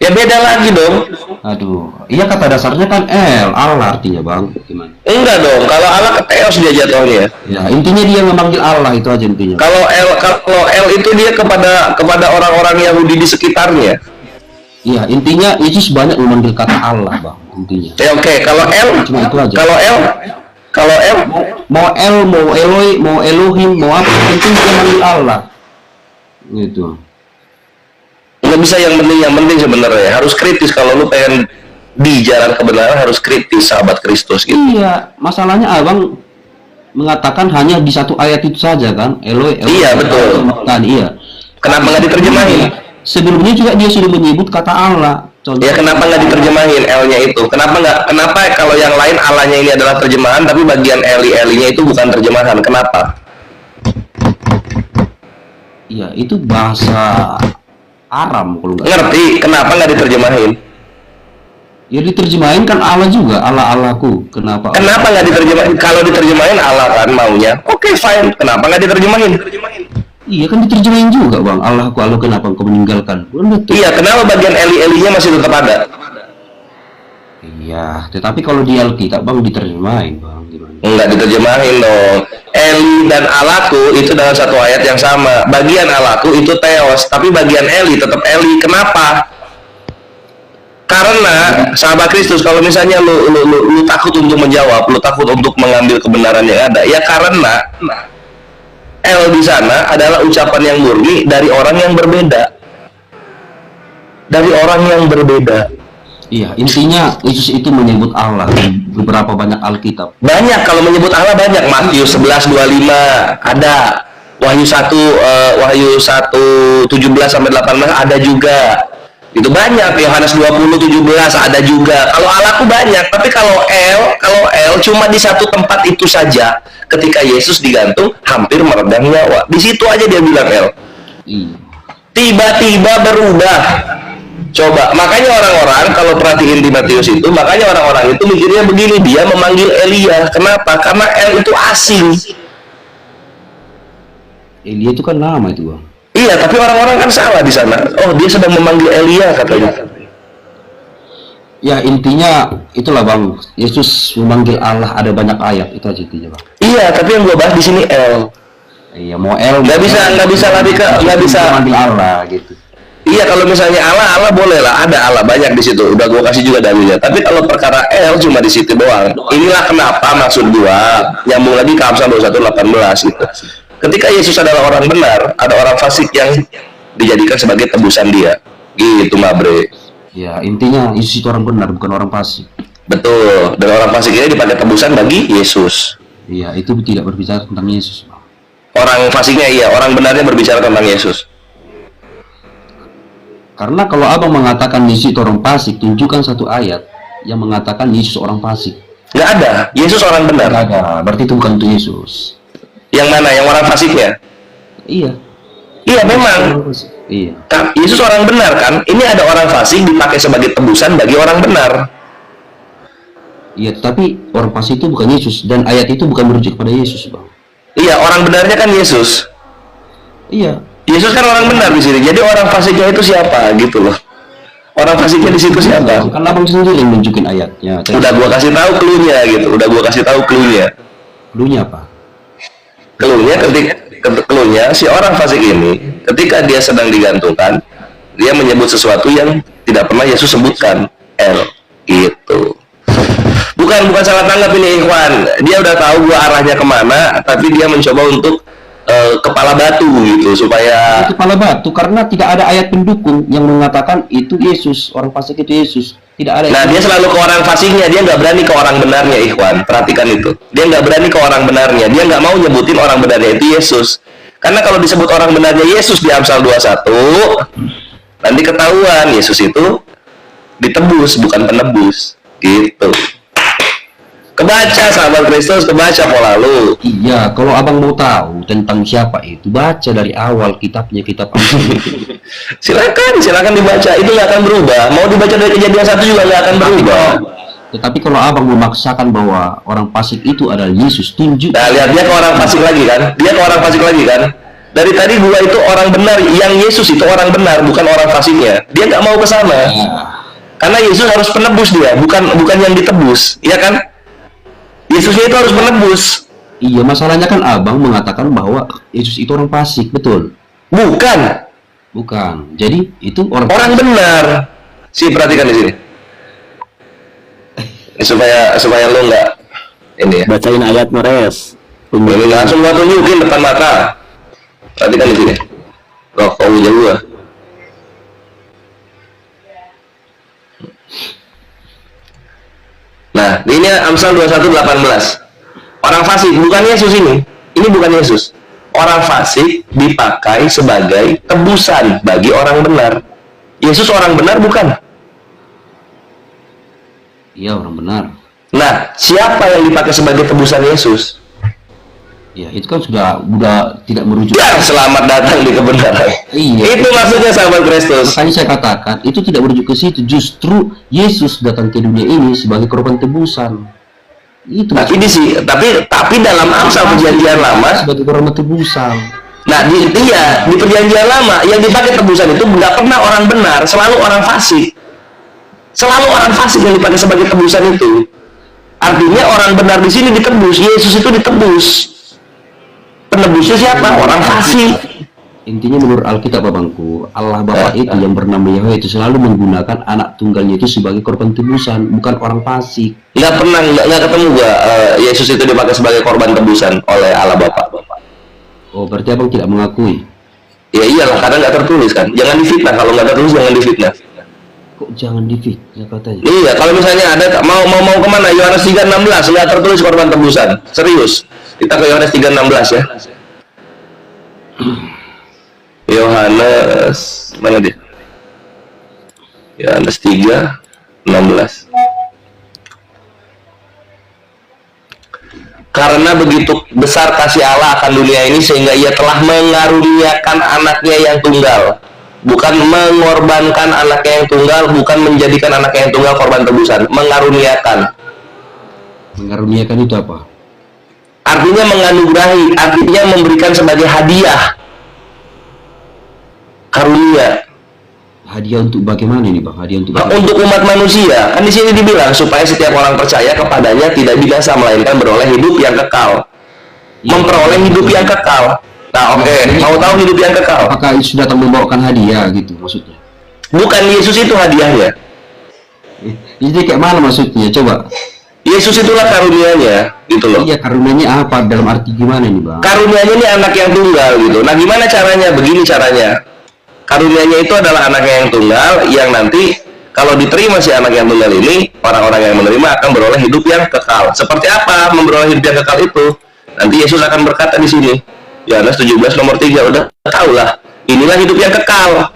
Ya beda lagi dong. Aduh, iya kata dasarnya kan L, Allah artinya bang. Gimana? Enggak dong. Kalau Allah ke Theos dia jatuhnya. Ya intinya dia memanggil Allah itu aja intinya. Kalau L itu dia kepada orang-orang Yahudi di sekitarnya. Iya intinya Yesus banyak memanggil kata Allah bang intinya. Ya oke. Kalau L, Cuma itu aja. kalau L, Mau L, mau Eloi, mau Elohim, mau apa, penting dia manggil Allah. Gitu. nggak bisa yang penting sebenarnya harus kritis kalau lu pengen di jalan kebenaran harus kritis sahabat Kristus gitu. Iya, masalahnya abang mengatakan hanya di satu ayat itu saja kan, Eloi. Iya, betul. Iya. Kenapa nggak diterjemahin? Sebelumnya juga dia sudah menyebut kata Allah. Contoh. Ya kenapa nggak diterjemahin L-nya itu? Kenapa kalau yang lain Allah-nya ini adalah terjemahan tapi bagian Eli-Elinya itu bukan terjemahan? Kenapa? Iya, itu bahasa Aram kalau nggak. Ngerti? Kenapa nggak diterjemahin? Ya diterjemahin kan Allah juga, Allah Allahku. Kenapa? Kenapa nggak diterjemahin? Kalau diterjemahin Allah kan maunya. Oke, fine. Kenapa nggak diterjemahin? Iya kan diterjemahin juga bang, Allahku Allah kenapa engkau meninggalkan? Betul. Iya, kenapa bagian Eli-Elinya masih tetap ada? Iya, tetapi kalau di Alkitab bang diterjemahin bang. Gimana? Enggak diterjemahin dong. Eli dan Allahku itu dalam satu ayat yang sama. Bagian Allahku itu Theos, tapi bagian Eli tetap Eli. Kenapa? Karena sahabat Kristus, kalau misalnya lu takut untuk menjawab, lu takut untuk mengambil kebenaran yang ada, ya karena L di sana adalah ucapan yang murni dari orang yang berbeda. Dari orang yang berbeda. Iya, intinya Yesus itu menyebut Allah di beberapa banyak Alkitab. Banyak, kalau menyebut Allah banyak. Matius 11:25 ada. Wahyu 1:17 sampai 18 ada juga. Itu banyak. Yohanes 20:17 ada juga. Kalau Allahku banyak, tapi kalau L cuma di satu tempat itu saja. Ketika Yesus digantung hampir meregang nyawa. Di situ aja dia bilang L. Iya. Tiba-tiba berubah. Coba, makanya orang-orang kalau perhatiin di Matius itu, makanya orang-orang itu mikirnya begini, dia memanggil Elia. Kenapa? Karena L itu asing. Elia itu kan nama itu bang. Iya, tapi orang-orang kan salah di sana. Oh, dia sedang memanggil Elia katanya. Ya intinya itulah bang, Yesus memanggil Allah ada banyak ayat itu aja intinya bang. Iya, tapi yang gua bahas di sini L. Iya mau L. Nggak bisa lari ke, nggak bisa. Memanggil Allah gitu. Iya, kalau misalnya Allah boleh lah, ada Allah banyak di situ. Udah gua kasih juga dalilnya. Tapi kalau perkara L cuma di situ doang. Inilah kenapa maksud gua nyambung lagi ke Amsal 21:18 itu. Ketika Yesus adalah orang benar, ada orang fasik yang dijadikan sebagai tebusan dia. Gitu, Mabre. Ya intinya Yesus itu orang benar bukan orang fasik. Betul. Dan orang fasik ini dipakai tebusan bagi Yesus. Iya itu tidak berbicara tentang Yesus bang. Orang fasiknya iya, orang benarnya berbicara tentang Yesus. Karena kalau abang mengatakan Yesus itu orang fasik, tunjukkan satu ayat yang mengatakan Yesus orang fasik. Nggak ada. Yesus orang benar. Nggak ada. Berarti itu bukan untuk Yesus. Yang mana? Yang orang fasiknya? Iya. Iya, memang. Iya. Yesus orang benar kan? Ini ada orang fasik dipakai sebagai tebusan bagi orang benar. Iya, tapi orang fasik itu bukan Yesus dan ayat itu bukan merujuk pada Yesus, bang. Iya, orang benarnya kan Yesus. Iya. Yesus kan orang benar di sini. Jadi orang fasiknya itu siapa gitu loh. Orang fasiknya di situ siapa? Kan abang sendiri yang nunjukin ayatnya. Udah gua kasih tahu clue-nya gitu. Udah gua kasih tahu clue-nya. Clue-nya apa? Clue-nya si orang fasik ini ketika dia sedang digantungkan, dia menyebut sesuatu yang tidak pernah Yesus sebutkan. L gitu. Bukan salah tanggap ini, Ikhwan. Dia udah tahu gua arahnya kemana, tapi dia mencoba untuk kepala batu gitu supaya Kepala batu karena tidak ada ayat pendukung yang mengatakan itu Yesus, orang fasik itu Yesus. Tidak ada. Nah, dia selalu ke orang fasiknya, dia nggak berani ke orang benarnya, Ikhwan. Perhatikan itu. Dia nggak berani ke orang benarnya. Dia nggak mau nyebutin orang benarnya itu Yesus. Karena kalau disebut orang benarnya Yesus di Amsal 21, nanti ketahuan Yesus itu ditebus, bukan penebus. Gitu. Kebaca sahabat Kristus, kebaca pola lu. Iya, kalau abang mau tahu tentang siapa itu, baca dari awal kitabnya, kitab Amsal. Silakan dibaca. Itu nggak akan berubah. Mau dibaca dari Kejadian 1 juga nggak akan berubah. Tetapi kalau abang memaksakan bahwa orang fasik itu adalah Yesus, tunjuk. Nah, lihat dia ke orang fasik lagi kan? Dia ke orang fasik lagi kan? Dari tadi gua itu orang benar, yang Yesus itu orang benar, bukan orang fasiknya. Dia nggak mau ke sana. Ya. Karena Yesus harus penebus dia, bukan yang ditebus, ya kan? Yesusnya itu harus penebus. Iya, masalahnya kan abang mengatakan bahwa Yesus itu orang fasik, betul? Bukan. Bukan. Jadi itu orang Benar. Perhatikan di sini. Supaya lo nggak ini ya. Bacain ayat Mores. Ini langsung gua tunjukin depan mata. Perhatikan di sini. Rokok gua. Nah, ini Amsal 21:18. Orang fasik, bukan Yesus ini. Ini bukan Yesus. Orang fasik dipakai sebagai tebusan bagi orang benar. Yesus orang benar bukan? Iya, orang benar. Nah, siapa yang dipakai sebagai tebusan Yesus? Ya, itu kan sudah tidak merujuk. Ya, selamat datang di kebenaran. Iya. Itu maksudnya sahabat Kristus. Makanya saya katakan itu tidak merujuk ke situ. Justru Yesus datang ke dunia ini sebagai korban tebusan. Itu. Tapi dalam Amsal perjanjian lama, sebagai korban tebusan. nah di perjanjian lama yang dipakai tebusan itu nggak pernah orang benar, selalu orang fasik. Selalu orang fasik yang dipakai sebagai tebusan itu. Artinya orang benar di sini ditebus, Yesus itu ditebus. Penebusnya siapa? Orang fasik. Intinya menurut Alkitab abangku, Allah Bapa itu yang bernama Yahweh itu selalu menggunakan anak tunggalnya itu sebagai korban tebusan, bukan orang fasik. Nggak ketemu gua Yesus itu dipakai sebagai korban tebusan oleh Allah Bapa. Oh, berarti abang tidak mengakui? Ya iyalah, karena nggak tertulis kan. Jangan difitnah, kalau nggak tertulis jangan difitnah. Kok jangan difitnah katanya? Iya, kalau misalnya ada mau kemana? Yohanes 3:16 nggak tertulis korban tebusan. Serius. Kita ke Yohanes 3:16 ya. Yohanes mana dia? Yohanes 3:16. Karena begitu besar kasih Allah akan dunia ini sehingga ia telah mengaruniakan anaknya yang tunggal. Bukan mengorbankan anaknya yang tunggal, bukan menjadikan anaknya yang tunggal korban tebusan. Mengaruniakan. Mengaruniakan itu apa? Artinya menganugerahi, artinya memberikan sebagai hadiah. Karunia. Hadiah untuk bagaimana ini bang? Hadiah untuk Untuk umat manusia. Kan di sini dibilang supaya setiap orang percaya kepadanya tidak binasa melainkan beroleh hidup yang kekal. Memperoleh hidup yang kekal. Nah, oke. Mau tahu hidup yang kekal? Apakah Yesus datang membawakan hadiah gitu maksudnya? Bukan Yesus itu hadiahnya. Jadi kayak mana maksudnya? Coba. Yesus itulah karunianya, gitu loh. Iya, karunianya apa? Dalam arti gimana nih bang? Karunianya ini anak yang tunggal gitu. Nah, gimana caranya? Begini caranya. Karunianya itu adalah anak yang tunggal yang nanti kalau diterima si anak yang tunggal ini, orang-orang yang menerima akan beroleh hidup yang kekal. Seperti apa memperoleh hidup yang kekal itu? Nanti Yesus akan berkata di sini. Yohanes 17:3 udah tahu lah. Inilah hidup yang kekal.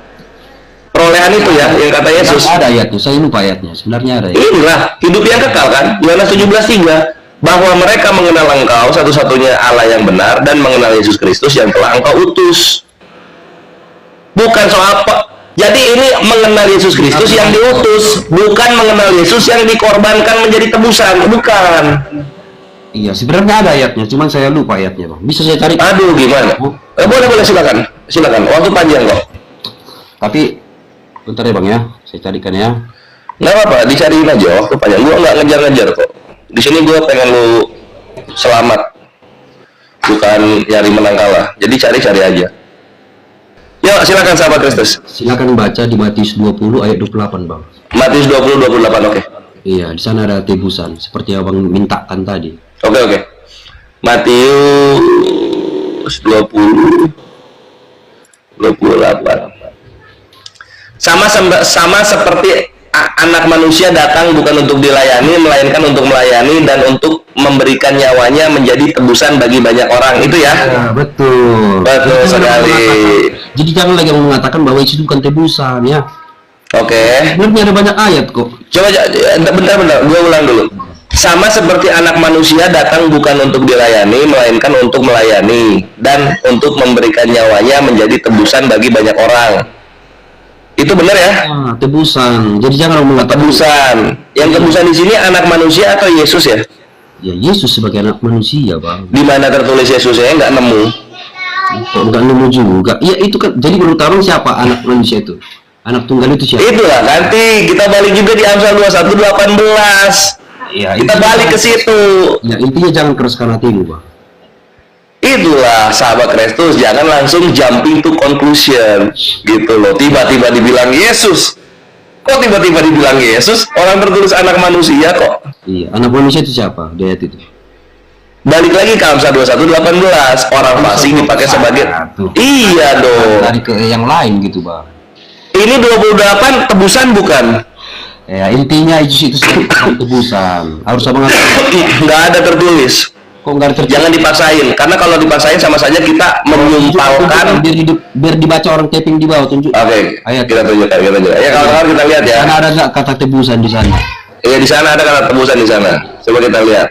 Perolehan itu ya yang kata Yesus. Ada ayatnya, saya lupa ayatnya. Sebenarnya ada. Inilah hidup yang kekal kan. Yohanes 17:3 bahwa mereka mengenal Engkau satu-satunya Allah yang benar dan mengenal Yesus Kristus yang telah Engkau utus. Bukan soal apa. Jadi ini mengenal Yesus Kristus yang diutus, bukan mengenal Yesus yang dikorbankan menjadi tebusan, bukan. Iya, sebenarnya ada ayatnya, cuman saya lupa ayatnya bang. Bisa saya cari? Aduh, gimana? Boleh silakan. Waktu panjang kok. Tapi bentar ya bang ya, saya carikan ya. Nggak apa-apa, dicariin aja waktu panjang. Gua nggak ngejar-ngejar kok. Di sini gua pengen lu selamat, bukan nyari menang kalah. Jadi cari aja. Yuk, silakan sahabat Kristus. Silakan baca di Matius 20 ayat 28 bang. Matius 20:28, oke. Iya, di sana ada tebusan seperti yang abang mintakan tadi. Oke. Matius 20:28. Sama seperti anak manusia datang bukan untuk dilayani, melainkan untuk melayani dan untuk memberikan nyawanya menjadi tebusan bagi banyak orang. Itu ya? Ya, betul. Betul sekali. Jadi jangan lagi mengatakan bahwa itu bukan tebusan ya. Oke. Sebenarnya ada banyak ayat kok. Coba bentar, gua ulang dulu. Sama seperti anak manusia datang bukan untuk dilayani, melainkan untuk melayani dan untuk memberikan nyawanya menjadi tebusan bagi banyak orang. Itu benar ya? Ah, tebusan. Jadi jangan mengatakan Tebusan. Yang tebusan di sini anak manusia atau Yesus ya? ya Yesus sebagai anak manusia bang. Di mana tertulis Yesusnya nggak nemu. Kok nggak nemu juga? Iya itu kan. Jadi berutama siapa anak manusia itu? Anak tunggal itu siapa? Itulah nanti kita balik juga di Amsal 21:18. Iya. Kita balik ke situ. Ya intinya jangan keraskan hatimu, Bang. Itulah sahabat Kristus, jangan langsung jumping to conclusion gitu loh. Tiba-tiba dibilang Yesus. Kok tiba-tiba dibilang Yesus? Orang tertulis anak manusia kok. Iya, anak manusia itu siapa? Di ayat itu. Balik lagi ke Amsal 21:18. Orang fasik dipakai sebagai iya dong. Dari ke yang lain gitu, Bang. Ini 28 tebusan bukan? Ya intinya Yesus itu sebagai tebusan. Harus abang Nggak ada tertulis. kok nggak tertulis? Jangan dipaksain, karena kalau dipaksain sama saja kita menyumpalkan. Biar dibaca orang taping di bawah, tunjuk. Oke, Ayo kita tunjukkan. Ya kawan-kawan kita lihat ya. Karena ada nggak kata tebusan di sana? Iya di sana ada kata tebusan di sana. Coba kita lihat.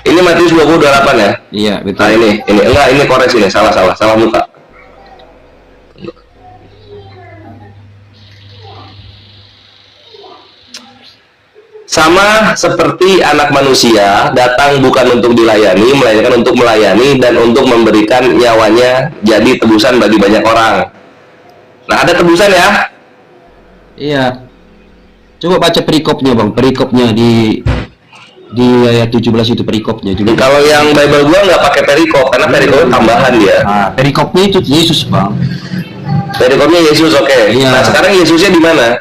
Ini Matius 20:28 ya. Iya betul. Nah ini enggak, ini koreksi nih, salah muka. Sama seperti anak manusia datang bukan untuk dilayani, melainkan untuk melayani dan untuk memberikan nyawanya jadi tebusan bagi banyak orang. Nah ada tebusan ya? Iya. Coba baca perikopnya, Bang. Perikopnya di ayat 17 itu perikopnya juga. Kalau yang Bible gua nggak pakai perikop, karena perikopnya tambahan dia. Nah, perikopnya itu Yesus, Bang. Perikopnya Yesus, oke. Iya. Nah sekarang Yesusnya di mana?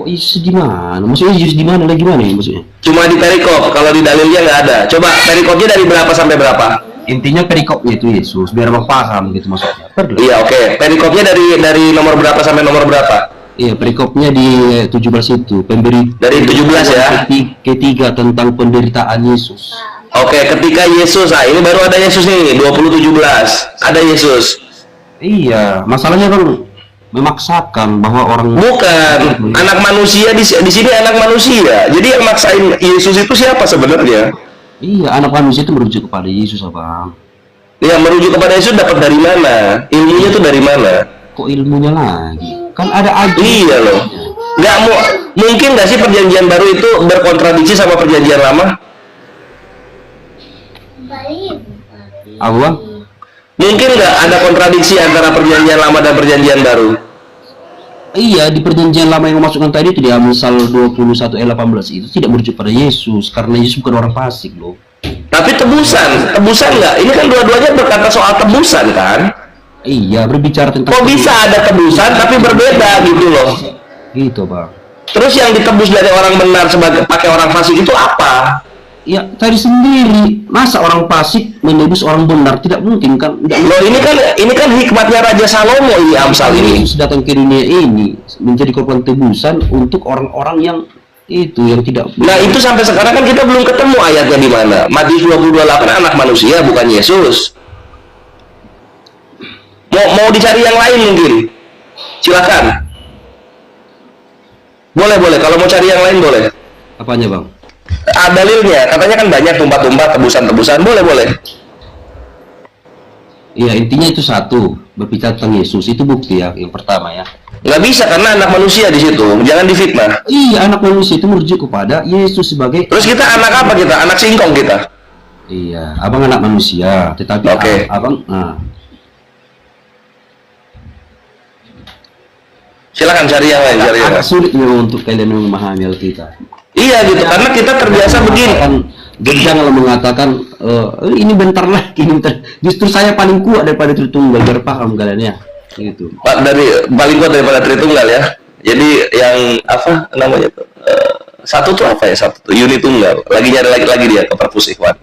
Kok Yesus di mana? Maksudnya Yesus di mana lagi mana ya maksudnya? Cuma di perikop, kalau di dalilnya nggak ada. Coba perikopnya dari berapa sampai berapa? Intinya perikopnya itu Yesus, biar Bang paham gitu maksudnya. Iya, oke. Perikopnya dari nomor berapa sampai nomor berapa? Iya, perikopnya di 17 itu, Dari 17 ya. Ketiga tentang penderitaan Yesus. Oke, ketika Yesus, nah ini baru ada Yesus nih, 20:17. Ada Yesus. Iya, masalahnya Bang memaksakan bahwa orang Bukan, anak manusia di sini anak manusia. Jadi yang maksain Yesus itu siapa sebenarnya? Iya, anak manusia itu merujuk kepada Yesus, Abang. Yang merujuk kepada Yesus dapat dari mana? Ilmunya tuh dari mana? Kok ilmunya lagi? Kan ada aja. Iya loh. Nggak mungkin nggak sih perjanjian baru itu berkontradiksi sama perjanjian lama? Apa, Bang? Mungkin nggak ada kontradiksi antara perjanjian lama dan perjanjian baru? Iya, di perjanjian lama yang memasukkan tadi itu di Amsal 21 ayat 18 itu tidak merujuk pada Yesus karena Yesus bukan orang fasik loh. Tapi tebusan nggak? Ini kan dua-duanya berkata soal tebusan kan? Iya, berbicara tentang Kok bisa ada tebusan tapi berbeda gitu loh? gitu, Bang. Terus yang ditebus dari orang benar sebagai pakai orang fasik itu apa? Ya, tadi sendiri. Masa orang fasik menebus orang benar? Tidak mungkin kan? Loh ini kan hikmatnya Raja Salomo ini Amsal ini. Yesus datang ke dunia ini menjadi korban tebusan untuk orang-orang yang itu yang tidak. Nah itu sampai sekarang kan kita belum ketemu ayatnya di mana. Matius 20:28 anak manusia bukan Yesus. Mau dicari yang lain mungkin. Silakan. Boleh kalau mau cari yang lain boleh. Apanya, Bang? Dalilnya katanya kan banyak tumpah-tumpah tebusan-tebusan, boleh. Iya, intinya itu satu, berbicara tentang Yesus itu bukti ya yang pertama ya. Nggak bisa karena anak manusia di situ, jangan difitnah. Iya, anak manusia itu merujuk kepada Yesus sebagai. Terus kita anak apa kita? Anak singkong kita. Iya, abang anak manusia, tetapi Oke. abang, Silakan cari yang lain, cari yang agak lain. sulit memang untuk kalian memahami Alkitab. Iya gitu, karena kita terbiasa begini. Jadi janganlah mengatakan ini bentar lagi, ini bentar. Justru saya paling kuat daripada Tritunggal, biar paham kalian ya. Gitu. Pak paling kuat daripada Tritunggal ya. Jadi yang apa namanya tuh? Satu tuh apa ya? Satu tuh unit tunggal. Lagi nyari lagi dia ke perpus Ikhwan.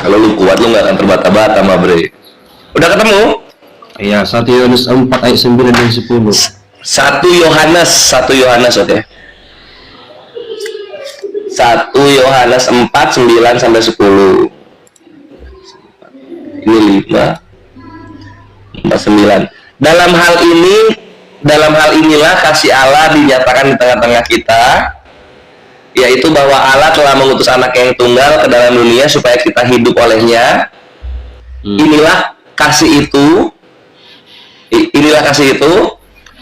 Kalau lu kuat lu nggak akan terbata-bata sama Bre. Udah ketemu? Iya, 1 Yohanes 4 ayat 9 dan 10. 1 Yohanes oke. 1 Yohanes 4 9 sampai 10. Ini 5 4 9. Dalam hal inilah kasih Allah dinyatakan di tengah-tengah kita, yaitu bahwa Allah telah mengutus anak yang tunggal ke dalam dunia supaya kita hidup olehnya. Inilah kasih itu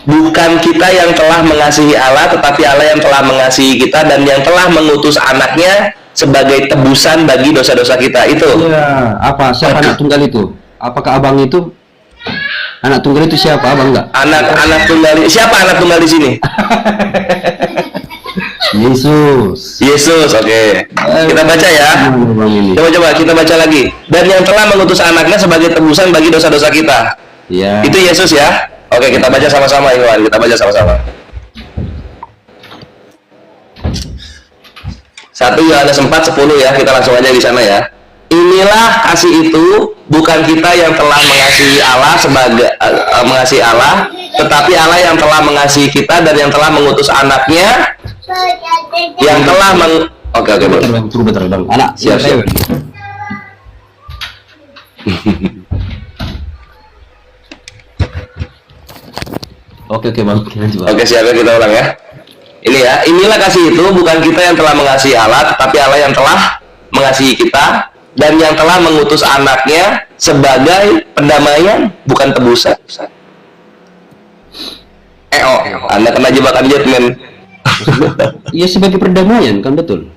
bukan kita yang telah mengasihi Allah, tetapi Allah yang telah mengasihi kita dan yang telah mengutus anaknya sebagai tebusan bagi dosa-dosa kita. Itu. Iya, apa? Siapa anak tunggal itu? Apakah abang itu? Anak tunggal itu siapa? Abang enggak? Anak tunggal. Siapa anak tunggal di sini? Yesus. Yesus, oke. Kita baca ya. Coba kita baca lagi. Dan yang telah mengutus anaknya sebagai tebusan bagi dosa-dosa kita. Iya. Itu Yesus ya. Oke, kita baca sama-sama Iwan. Kita baca sama-sama. 1 Yohanes 4:10 ya. Kita langsung aja di sana ya. Inilah kasih itu, bukan kita yang telah mengasihi Allah sebagai mengasihi Allah, tetapi Allah yang telah mengasihi kita dan yang telah mengutus anaknya yang telah Oke, bentar, Bang. Anak, siap. Oke, Bang. Oke, siap ya, kita ulang ya. Ini ya, inilah kasih itu, bukan kita yang telah mengasihi Allah, tetapi Allah yang telah mengasihi kita dan yang telah mengutus anaknya sebagai pendamaian, bukan tebusan. Anda kena jebakan Jetman. Iya, sebagai perdamaian, kan betul.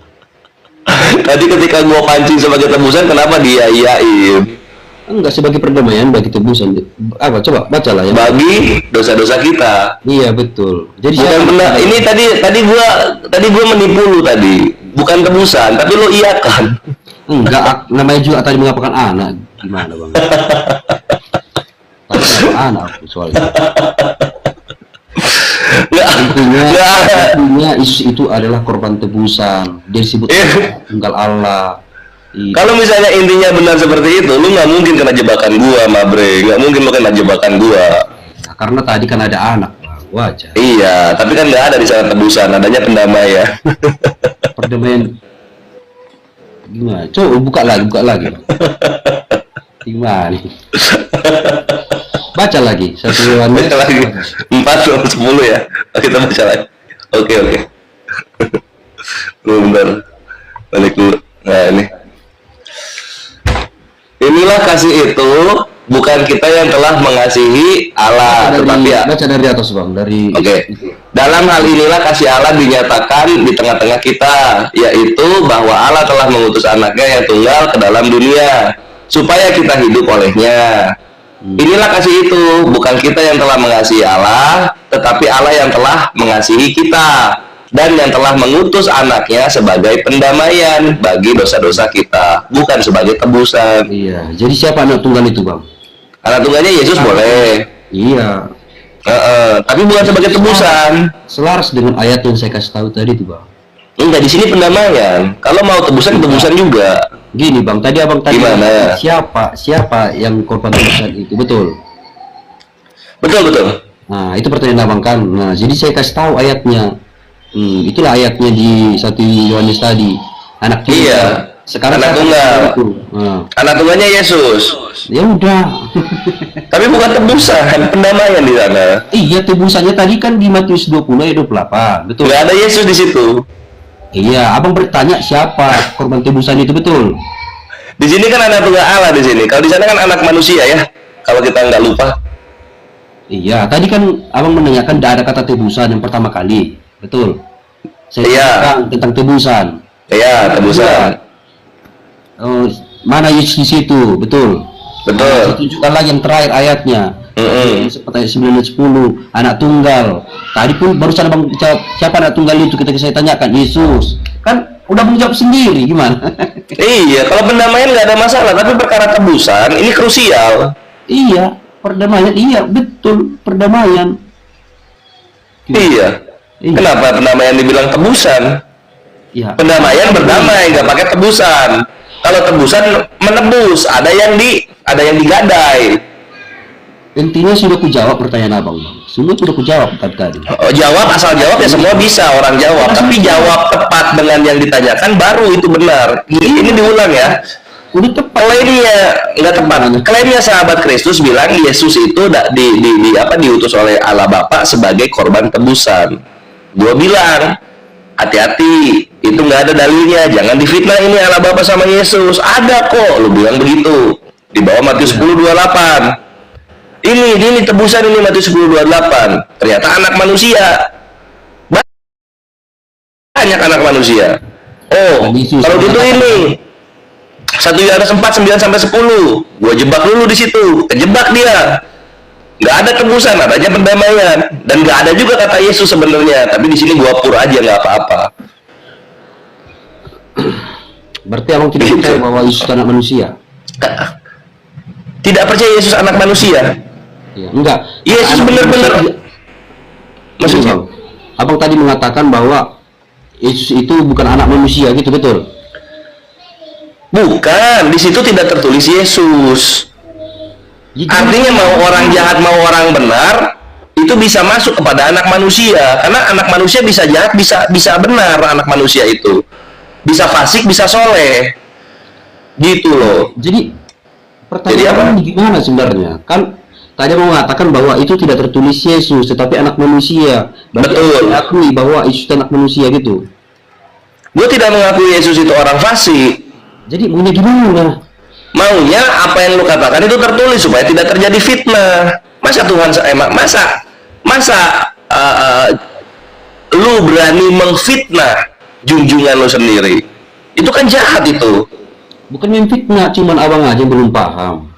Tadi ketika gua pancing sebagai tebusan, kenapa dia iyain? Enggak, sebagai perdamaian bagi tebusan. Apa? Coba bacalah ya. Bagi dosa-dosa kita. Iya, betul. Jadi Bukan benar. Ini tadi gua menipu lu tadi. Bukan tebusan, tapi lu iyakan. Enggak, namanya juga tadi mengapakan anak. Gimana, Bang? Anak aku soalnya. Intinya Yesus itu adalah korban tebusan. Dia disebut tunggal Allah. Kalau misalnya intinya benar seperti itu, lu nggak mungkin kena jebakan gua, Mabre. Nggak mungkin lu kena jebakan gua. Nah, karena tadi kan ada anak, Bang. Wajar. Iya, tapi kan nggak ada di sana tebusan, adanya pendamaian. Perdamaian. Gimana? Coba buka lagi. Gimana nih? Baca lagi 1 Yohanes. Baca lagi 4:10 ya. Kita baca lagi. Oke. Bentar. Balik dulu. Nah, ini. Inilah kasih itu, bukan kita yang telah mengasihi Allah, tetapi ya. Baca dari atas, Bang. Oke. Dalam hal inilah kasih Allah dinyatakan di tengah-tengah kita, yaitu bahwa Allah telah mengutus anaknya yang tunggal ke dalam dunia, supaya kita hidup olehnya. Inilah kasih itu, bukan kita yang telah mengasihi Allah, tetapi Allah yang telah mengasihi kita dan yang telah mengutus anaknya sebagai pendamaian bagi dosa-dosa kita, bukan sebagai tebusan. Iya. Jadi siapa anak tunggal itu, Bang? Anak tunggalnya Yesus boleh. Iya. Tapi bukan sebagai tebusan. Selaras dengan ayat yang saya kasih tahu tadi tuh, Bang. Enggak, di sini pendamaian. Kalau mau tebusan juga. Gini, Bang, tadi abang tadi gimana? Siapa yang korban tebusan itu, betul? Betul. Nah, itu pertanyaan abang kan. Nah, jadi saya kasih tahu ayatnya. Itulah ayatnya di 1 Yohanes tadi. Anak tunggal. Iya. Sekarang anak tunggal. Anak tunggalnya Yesus. Ya udah. Tapi bukan tebusan, pendamaian di sana. Iya, tebusannya tadi kan di Matius 20 ayat 28, betul? Nggak ada Yesus di situ. Iya, abang bertanya siapa korban tebusan itu, betul? Di sini kan anak tunggal Allah di sini. Kalau di sana kan anak manusia ya. Kalau kita nggak lupa. Iya, tadi kan abang menanyakan tidak ada kata tebusan yang pertama kali, betul? Saya Iya. tentang tebusan. Iya, tebusan. Mana Yesus di situ, betul? Betul. Saya tunjukkan lagi yang terakhir ayatnya. Seperti ayat 9 dan 10, anak tunggal. Tadi pun barusan abang jawab siapa anak tunggal itu, ketika saya tanyakan Yesus. Kan udah menjawab sendiri, gimana? Iya, kalau pendamaian nggak ada masalah, tapi perkara tebusan ini krusial. Iya, perdamaian, iya betul, perdamaian. Iya. Kenapa pendamaian dibilang tebusan? Iya. Pendamaian berdamai, nggak pakai tebusan. Kalau tebusan menebus, ada yang digadai. Intinya sudah kujawab pertanyaan abang, Bang. Semua sudah kujawab tadi. Jawab, asal jawab ya semua bisa orang jawab. Tapi jawab tepat dengan yang ditanyakan baru itu benar. Ini diulang ya. Udah tepat. Klaimnya nggak tepat. Klaimnya sahabat Kristus bilang Yesus itu diutus oleh Allah Bapa sebagai korban tebusan. Gua bilang hati-hati, itu nggak ada dalilnya. Jangan difitnah ini Allah Bapa sama Yesus. Ada kok, lu bilang begitu. Di bawah Matius 10:28. Ini tebusan ini Matius 10:28. Ternyata anak manusia. Banyak anak manusia. Oh, kalau gitu ini 1 Yohanes 4:9-10. Gua jebak dulu di situ. Kejebak dia. Nggak ada tebusan, adanya pendamaian. Dan nggak ada juga kata Yesus sebenarnya. Tapi di sini gua pur aja, nggak apa-apa. Berarti abang tidak percaya bahwa Yesus itu anak manusia? Tidak percaya Yesus anak manusia? Ya, enggak. Yesus benar-benar. Maksudnya? Abang tadi mengatakan bahwa Yesus itu bukan anak manusia, gitu, betul? Bukan, di situ tidak tertulis Yesus. Artinya mau orang jahat mau orang benar itu bisa masuk kepada anak manusia, karena anak manusia bisa jahat bisa benar. Anak manusia itu bisa fasik bisa soleh, gitu loh. Jadi pertanyaan ini gimana sebenarnya? Kan tadi mau mengatakan bahwa itu tidak tertulis Yesus, tetapi anak manusia. Betul. Diakui bahwa Yesus anak manusia gitu. Gue tidak mengakui Yesus itu orang fasik. Jadi maunya gimana? Maunya apa yang lu katakan itu tertulis supaya tidak terjadi fitnah. Masa Tuhan lu berani mengfitnah junjungan lu sendiri? Itu kan jahat itu. Bukan memfitnah, cuman abang aja belum paham.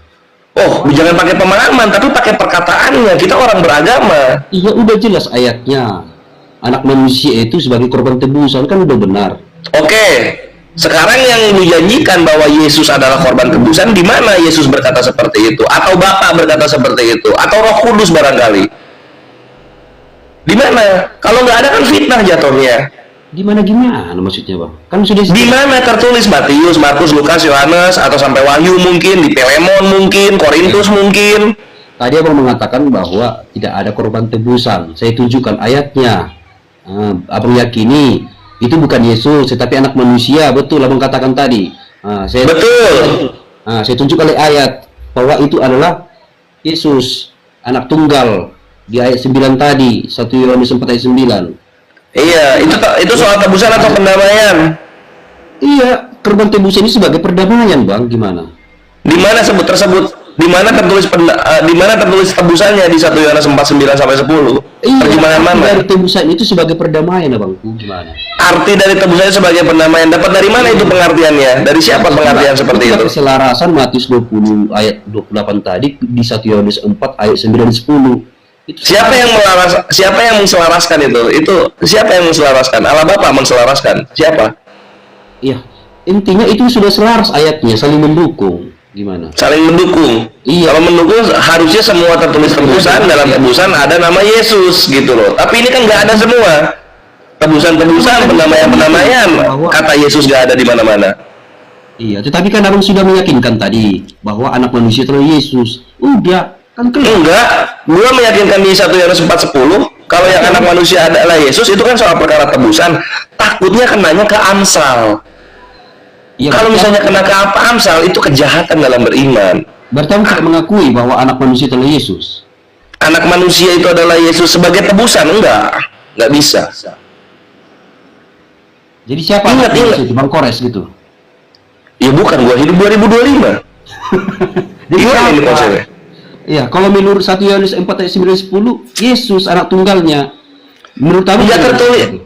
Oh, jangan pakai pemahaman, tapi pakai perkataannya. Kita orang beragama. Iya, udah jelas ayatnya. Anak manusia itu sebagai korban tebusan, kan udah benar. Oke, sekarang yang lu janjikan bahwa Yesus adalah korban tebusan, di mana Yesus berkata seperti itu? Atau Bapa berkata seperti itu? Atau Roh Kudus barangkali? Di mana? Kalau nggak ada kan fitnah jatuhnya. Di mana gimana maksudnya, Bang? Kan sudah di mana tertulis Matius, Markus, Lukas, Yohanes, atau sampai Wahyu mungkin, di Filemon mungkin, Korintus mungkin. Tadi abang mengatakan bahwa tidak ada korban tebusan. Saya tunjukkan ayatnya. Abang yakini itu bukan Yesus, tetapi anak manusia. Betul abang katakan tadi. Betul. Saya tunjukkan oleh ayat bahwa itu adalah Yesus, anak tunggal. Di ayat 9 tadi, 1 Yohanes 4 ayat 9. Iya, itu soal tebusan atau pendamaian? Iya, korban tebusan ini sebagai perdamaian, Bang. Gimana? Di mana tersebut? Di mana tertulis tebusannya di 1 Yohanes 4:9-10? Iya, terjemahan mana? Dari tebusan itu sebagai perdamaian, Bang. Gimana? Arti dari tebusannya sebagai pendamaian dapat dari mana itu pengertiannya? Dari siapa pengertian seperti itu? Keselarasan Matius 20 ayat 28 tadi di 1 Yohanes 4 ayat 9 dan 10. Siapa yang menselaraskan itu? Itu siapa yang menselaraskan? Allah Bapa menselaraskan. Siapa? Iya. Intinya itu sudah selaras ayatnya, saling mendukung. Gimana? Saling mendukung. Iya. Kalau mendukung harusnya semua tertulis tebusan, dalam tebusan ada nama Yesus gitu loh. Tapi ini kan nggak ada semua. Tebusan, pendamaian. Kata Yesus nggak ada di mana-mana. Iya, tetapi kan abang sudah meyakinkan tadi bahwa anak manusia adalah Yesus. Udah. Enggak, gua meyakinkan di 1 Yohanes 4:10 kalau yang anak manusia adalah Yesus itu kan soal perkara tebusan. Takutnya kenanya ke Amsal. Ya, kalau misalnya kena ke Amsal itu kejahatan dalam beriman. Berarti tidak mengakui bahwa anak manusia adalah Yesus. Anak manusia itu adalah Yesus sebagai tebusan? Enggak bisa. Jadi siapa ingat itu Bang Kores gitu? Ya bukan, gua hidup 2025. Jadi gimana ini konsepnya? Iya, kalau menurut 1 Yohanes 4 ayat 9 10, Yesus anak tunggalnya. Menurut kamu tidak tertulis.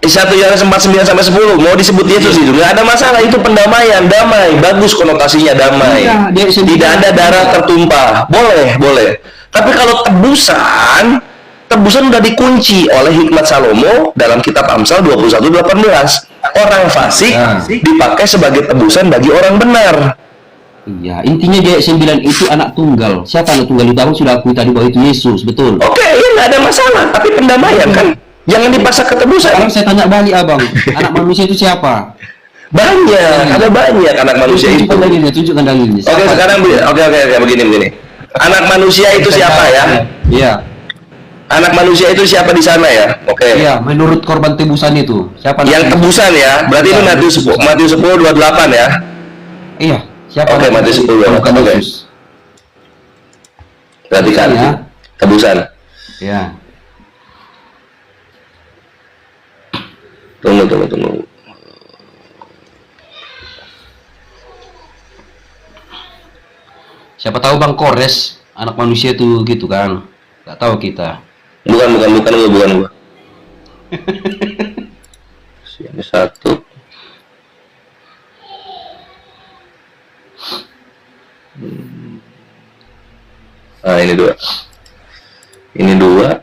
1 Yohanes 4:9-10 mau disebut Yesus itu nggak ada masalah, itu pendamaian, damai, bagus konotasinya damai. Iya, tidak ada darah tertumpah, boleh. Tapi kalau tebusan udah dikunci oleh hikmat Salomo dalam kitab Amsal 21:18. Orang fasik dipakai sebagai tebusan bagi orang benar. Iya, intinya dia 9 itu anak tunggal. Siapa anak tunggal itu? Abang sudah akui tadi bahwa itu Yesus, betul. Oke, ya nggak ada masalah. Tapi pendamaian kan, jangan dipaksa ke tebusan. Sekarang saya tanya balik abang, anak manusia itu siapa? Ada banyak anak manusia itu. Tunjukkan dalilnya. Oke, sekarang begini. Anak manusia itu siapa ya? Iya. Anak manusia itu siapa di sana ya? Oke. Iya, menurut korban tebusan itu. Siapa? Yang tebusan ya? Berarti ini Matius 10:28 ya? Iya. Siapa? Oke, Matius 10:28. Oke. Perhatikan ya. Tebusan. Ya. Tunggu. Siapa tahu Bang Kores anak manusia itu gitu kan, nggak tahu kita. Bukan gua. Ini satu. Nah, ini dua. Ini dua.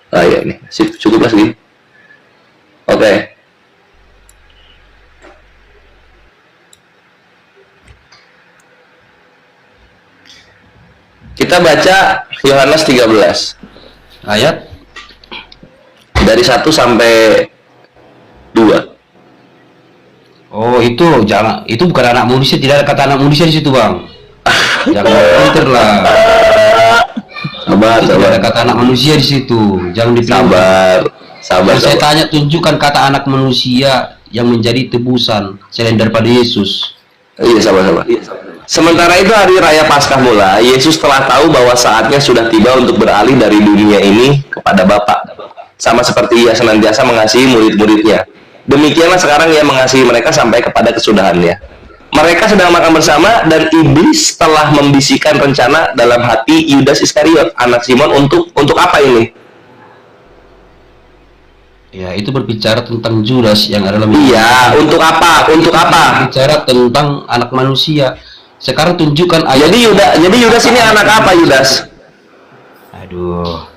Ah ya, ini cukup lah segini. Oke. Kita baca Yohanes 13 Ayat dari 1 sampai 2. Oh itu jangan, itu bukan anak manusia, tidak ada kata anak manusia di situ bang. Jangan pinter lah. Sabar. Tidak ada kata anak manusia di situ. Jangan dipinter. Sabar. Saya tanya, tunjukkan kata anak manusia yang menjadi tebusan selain daripada Yesus. Iya, sabar. Sementara itu hari raya Paskah mulai, Yesus telah tahu bahwa saatnya sudah tiba untuk beralih dari dunia ini kepada Bapa. Sama seperti ia senantiasa mengasihi murid-muridnya. Demikianlah sekarang ia mengasihi mereka sampai kepada kesudahannya. Mereka sedang makan bersama dan iblis telah membisikkan rencana dalam hati Yudas Iskariot, anak Simon, untuk apa ini? Ya, itu berbicara tentang Judas yang adalah Iya, untuk apa? Berbicara tentang anak manusia. Sekarang tunjukkan ayat. Jadi Yudas ini anak apa, Yudas? Aduh.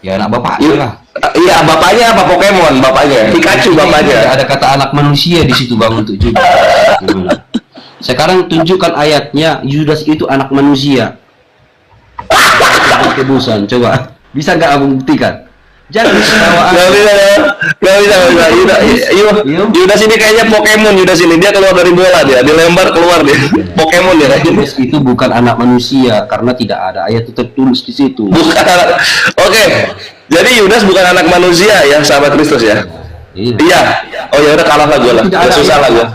Ya anak bapaknya lah. Iya, bapaknya apa? Pokemon bapaknya. Pikachu bapaknya. Ada kata anak manusia di situ bang untuk Judas. Sekarang tunjukkan ayatnya, Yudas itu anak manusia. Tebusan, coba. Bisa nggak abang buktikan? Jangan ketawa. Gak bisa. Yudas ini kayaknya Pokemon. Yudas ini dia keluar dari bola, dia dilempar keluar dia. Pokemon dia. Yudas itu bukan anak manusia karena tidak ada ayat itu tertulis di situ. Bukan. Oke. Jadi Yudas bukan anak manusia ya, sahabat Kristus ya. Iya. Oh ya udah, kalah lah gue lah. Susah lah gue.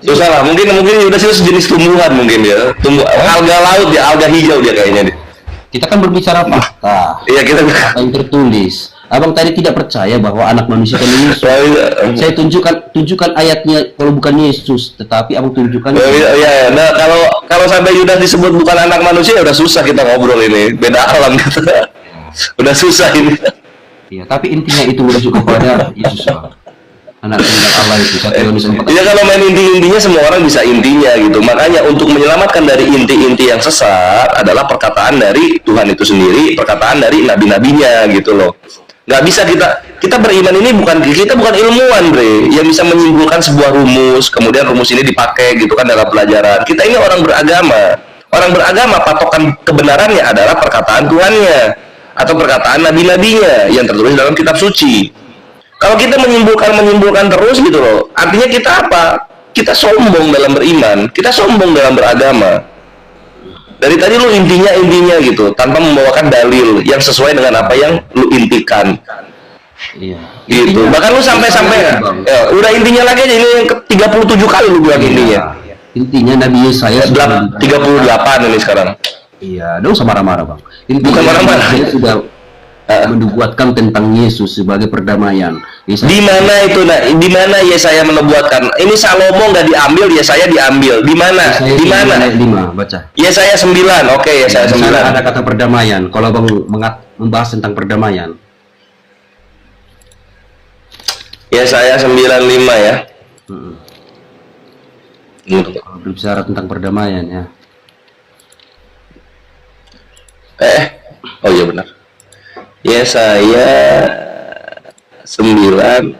Susah lah. Mungkin Yudas itu sejenis tumbuhan mungkin ya. Alga laut dia, alga hijau dia kayaknya dia. Kita kan berbicara fakta. Iya, kita apa yang tertulis. Abang tadi tidak percaya bahwa anak manusia kan Yesus. Saya tunjukkan ayatnya kalau bukan Yesus, tetapi abang tunjukkan. Iya. Nah, kalau sampai Yudas disebut bukan anak manusia, udah susah kita ngobrol ini. Beda alam gitu. Udah susah ini. Iya, tapi intinya itu merujuk kepada Yesus. Anak tunggal Allah itu 1 Yohanes 4. Iya, kalau main intinya semua orang bisa intinya gitu. Makanya untuk menyelamatkan dari inti-inti yang sesat adalah perkataan dari Tuhan itu sendiri, perkataan dari nabi-nabinya gitu loh. Nggak bisa kita beriman ini kita bukan ilmuwan, Bre, yang bisa menyimpulkan sebuah rumus, kemudian rumus ini dipakai gitu kan dalam pelajaran. Kita ini orang beragama. Orang beragama patokan kebenarannya adalah perkataan Tuhannya atau perkataan nabi-nabinya yang tertulis dalam kitab suci. Kalau kita menyimpulkan terus gitu loh, artinya kita apa? Kita sombong dalam beriman, kita sombong dalam beragama. Dari tadi lu intinya gitu, tanpa membawakan dalil yang sesuai dengan apa yang lu intikan. Iya. Gitu. Bahkan lu sampai udah intinya lagi aja, ini yang ke-37 kali lu bilang intinya. Intinya Nabi Yesaya 38 ini sekarang. Iya, dong sama marah-marah bang. Bukan marah-marah. Dia sudah menubuatkan tentang Yesus sebagai perdamaian. Di mana itu? Di mana Yesaya menubuatkan? Ini Salomo nggak diambil, Yesaya diambil. Di mana? Di mana? 5 baca. Yesaya 9. Oke, Yesaya 9. Ada kata perdamaian. Kalau bang membahas tentang perdamaian. Yesaya 95 ya. Kalau berbicara tentang perdamaian ya. Oh iya benar. Yesaya 9:5.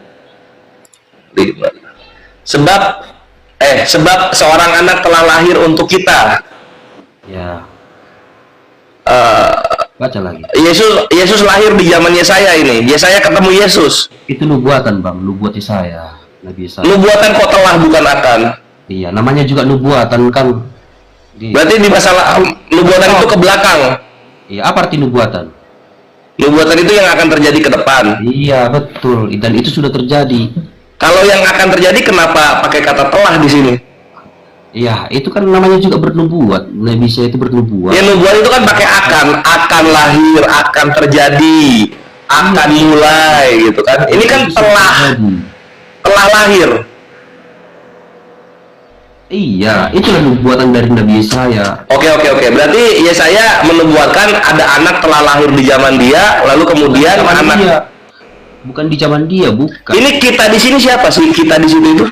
Sebab seorang anak telah lahir untuk kita. Ya. Baca lagi. Yesus lahir di zaman Yesaya ini. Yesaya ketemu Yesus. Itu nubuatan bang, nubuat Yesaya, Nabi Yesaya. Nubuatan kok telah bukan akan. Iya, namanya juga nubuatan kan. Berarti di masalah nubuatan itu ke belakang. Iya, apa arti nubuatan? Nubuatan itu yang akan terjadi ke depan. Iya, betul. Dan itu sudah terjadi. Kalau yang akan terjadi kenapa pakai kata telah di sini? Iya, itu kan namanya juga bernubuat. Nabi Yesaya itu bernubuat. Ya, nubuat itu kan pakai akan lahir, akan terjadi, akan mulai gitu kan. Ini kan telah lahir. Iya, itulah nubuatan dari Nabi Yesaya. Oke. Berarti Yesaya menubuatkan ada anak telah lahir di zaman dia, lalu kemudian anak Dia. Bukan di zaman dia, bukan. ini kita di sini siapa sih? Kita di situ itu?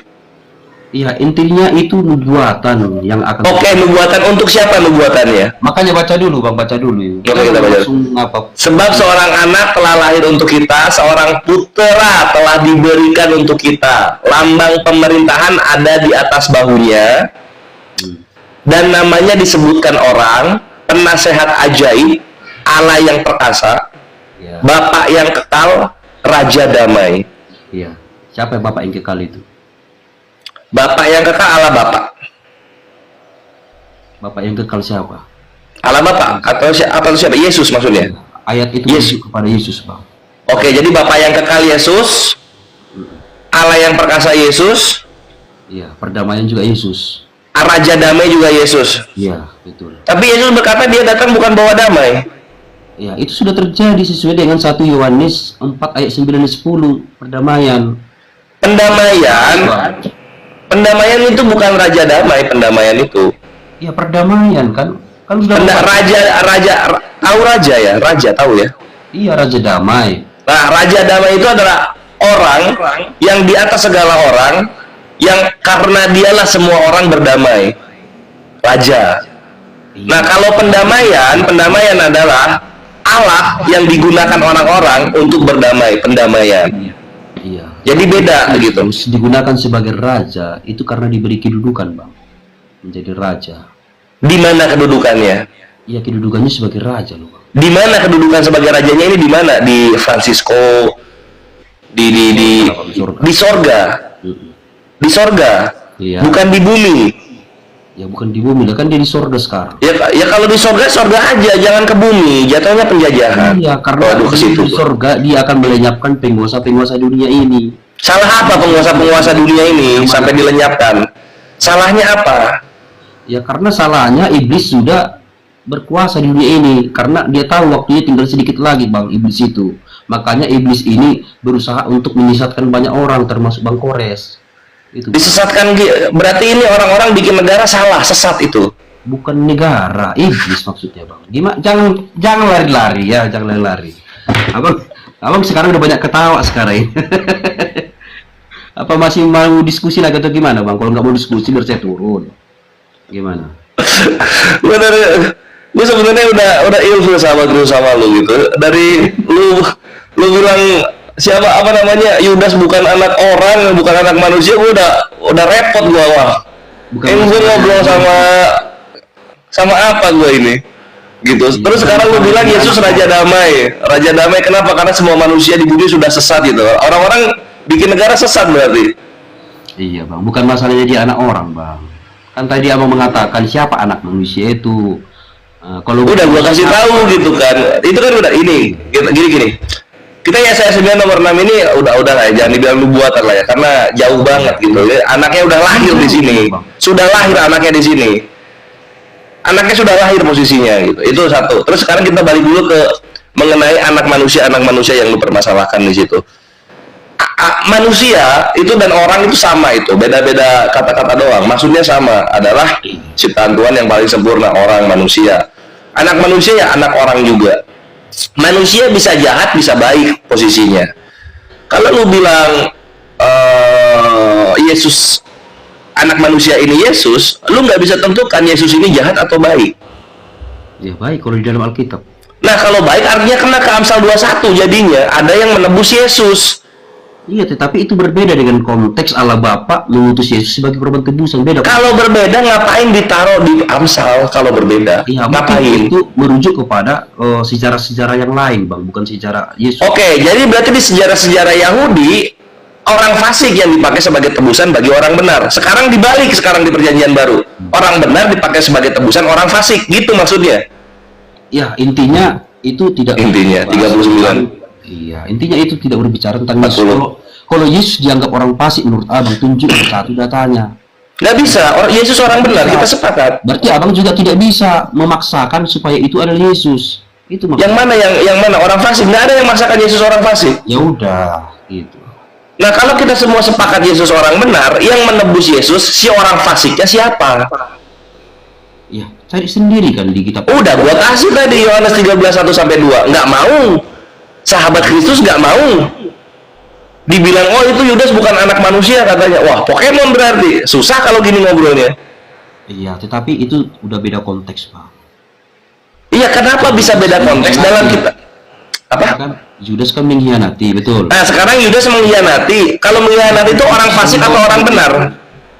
Iya, intinya itu nubuatan yang akan. Oke, nubuatan untuk siapa nubuatannya? Makanya baca dulu, Bang, baca dulu. Oke, kita baca. Langsung apa? Sebab seorang anak telah lahir untuk kita, seorang putera telah diberikan untuk kita. Lambang pemerintahan ada di atas bahunya. Dan namanya disebutkan orang, penasehat ajaib, Allah yang perkasa, Iya. Bapa yang kekal, Raja damai. Iya. Siapa yang Bapak yang kekal itu? Bapak yang kekal Allah Bapak. Bapak yang kekal siapa? Allah Bapak atau siapa? Yesus maksudnya. Ayat itu Yesus. merujuk kepada Yesus, Bang. Oke, jadi Bapak yang kekal Yesus, Allah yang perkasa Yesus, Iya, perdamaian juga Yesus. Raja damai juga Yesus. Iya, betul. Tapi Yesus berkata dia datang bukan bawa damai. Ya, itu sudah terjadi sesuai dengan 1 Yohanes 4 ayat 9 dan 10, perdamaian. Pendamaian itu bukan raja damai, pendamaian itu. Ya, perdamaian kan sudah Tahu raja ya? Raja tahu ya? Iya, raja damai. Nah, raja damai itu adalah orang yang di atas segala orang, yang karena dialah semua orang berdamai. Raja. Nah, kalau pendamaian adalah alat yang digunakan orang-orang untuk berdamai, pendamaian. Iya. Jadi beda gitu. Terus digunakan sebagai raja itu karena diberi kedudukan, Bang. Menjadi raja. Di mana kedudukannya? Iya, kedudukannya sebagai raja loh, Bang. Di mana kedudukan sebagai rajanya ini di mana? Di Francisco, di sorga. Di sorga. Iya. Bukan di bumi. Ya, bukan di bumi, lah kan dia di sorga sekarang. Ya kalau di sorga aja, jangan ke bumi. Jatuhnya penjajahan. Iya, karena Waduh, ke situ. di sorga dia akan melenyapkan penguasa-penguasa dunia ini. Salah apa penguasa-penguasa dunia ini sampai dilenyapkan? Salahnya apa? Ya, karena salahnya iblis sudah berkuasa di dunia ini, karena dia tahu waktunya tinggal sedikit lagi, Bang, iblis itu. Makanya iblis ini berusaha untuk menyesatkan banyak orang, termasuk Bang Kores. Itu, Bang. Disesatkan, berarti ini orang-orang bikin negara salah, sesat itu. Bukan negara, iblis maksudnya, Bang. Gimana? Jangan lari-lari ya, jangan lari-lari. Abang sekarang udah banyak ketawa sekarang. Apa masih mau diskusi lagi atau gimana, Bang? Kalau nggak mau diskusi, biar saya turun. Gimana? Gue sebenarnya udah ilfil sama lu gitu. Dari lu bilang siapa apa namanya Yudas bukan anak orang, bukan anak manusia, gue udah repot gue Ini gue ngobrol sama apa gue ini gitu. Terus sekarang lu bilang Yesus Raja Damai kenapa? Karena semua manusia di bumi sudah sesat gitu. Orang-orang bikin negara sesat berarti. Iya, Bang, bukan masalahnya dia anak orang, Bang. Kan tadi abang mengatakan siapa anak manusia itu. Kalau udah gua kasih tahu gitu kan, itu kan udah ini gini kita ya saya 9 nomor 6 ini udah lah ya, jangan dibilang nubuatan lah ya, karena jauh banget gitu ya. Anaknya udah lahir di sini, sudah lahir anaknya di sini, anaknya sudah lahir posisinya gitu. Itu satu. Terus sekarang kita balik dulu ke mengenai anak manusia yang lu permasalahkan di situ. Manusia itu dan orang itu sama, itu beda-beda kata-kata doang, maksudnya sama, adalah ciptaan Tuhan yang paling sempurna, orang manusia. Anak manusia ya anak orang juga. Manusia bisa jahat bisa baik posisinya. Kalau lu bilang Yesus anak manusia ini Yesus, lu nggak bisa tentukan Yesus ini jahat atau baik. Ya baik kalau di dalam Alkitab. Nah kalau baik artinya kena ke Amsal 21, jadinya ada yang menebus Yesus. Iya, tetapi itu berbeda dengan konteks Allah Bapa mengutus Yesus sebagai korban tebusan. Beda. Kalau berbeda ngapain ditaruh di Amsal? Kalau berbeda, ya, ngapain? Itu merujuk kepada sejarah-sejarah yang lain, Bang, bukan sejarah Yesus. Oke, jadi berarti di sejarah-sejarah Yahudi orang fasik yang dipakai sebagai tebusan bagi orang benar. Sekarang dibalik, sekarang di Perjanjian Baru, orang benar dipakai sebagai tebusan orang fasik, gitu maksudnya? Ya, intinya itu tidak. Intinya 39. Iya, intinya itu tidak berbicara tentang Yesus. Kalau Yesus dianggap orang fasik, menurut abang tunjuk satu datanya. Nggak bisa, Yesus orang benar, kita sepakat. Berarti abang juga tidak bisa memaksakan supaya itu adalah Yesus. Itu Yang mana yang mana orang fasik? Nggak ada yang maksakan Yesus orang fasik. Ya udah, gitu. Nah, kalau kita semua sepakat Yesus orang benar, yang menebus Yesus si orang fasiknya siapa? Ya, cari sendiri kan di kitab. Udah gua kasih tadi Yohanes 13:1-2. Nggak mau. Sahabat Kristus nggak mau. Dibilang, oh itu Yudas bukan anak manusia katanya. Wah, Pokemon berarti. Susah kalau gini ngobrolnya. Iya, tetapi itu udah beda konteks, Pak. Iya, kenapa bisa beda konteks dalam kita? Apa? Kan Yudas kan mengkhianati, betul. Nah, sekarang Yudas mengkhianati. Kalau mengkhianati itu orang fasik atau orang benar?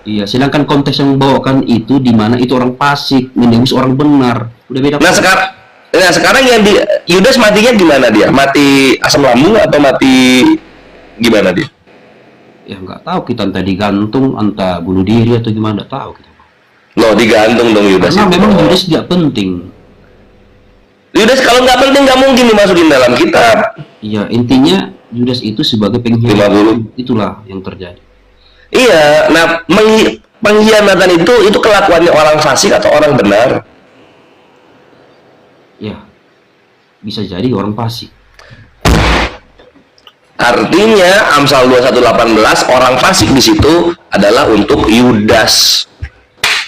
Iya, sedangkan konteks yang membawakan itu di mana itu orang fasik menembus orang benar. Udah beda. Nah, sekarang yang di Yudas matinya gimana dia? Mati asam lambung atau mati gimana dia? Ya nggak tahu, kita entah digantung, entah bunuh diri atau gimana, nggak tahu kita. Loh, digantung dong Yudas. Karena itu. memang Yudas tidak penting. Yudas kalau nggak penting nggak mungkin dimasukin dalam kitab. Iya, intinya Yudas itu sebagai 50. pengkhianat. Itulah yang terjadi. Iya, nah pengkhianatan itu kelakuannya orang fasik atau orang benar? Ya, bisa jadi orang fasik. Artinya Amsal 21:18 orang fasik di situ adalah untuk Yudas.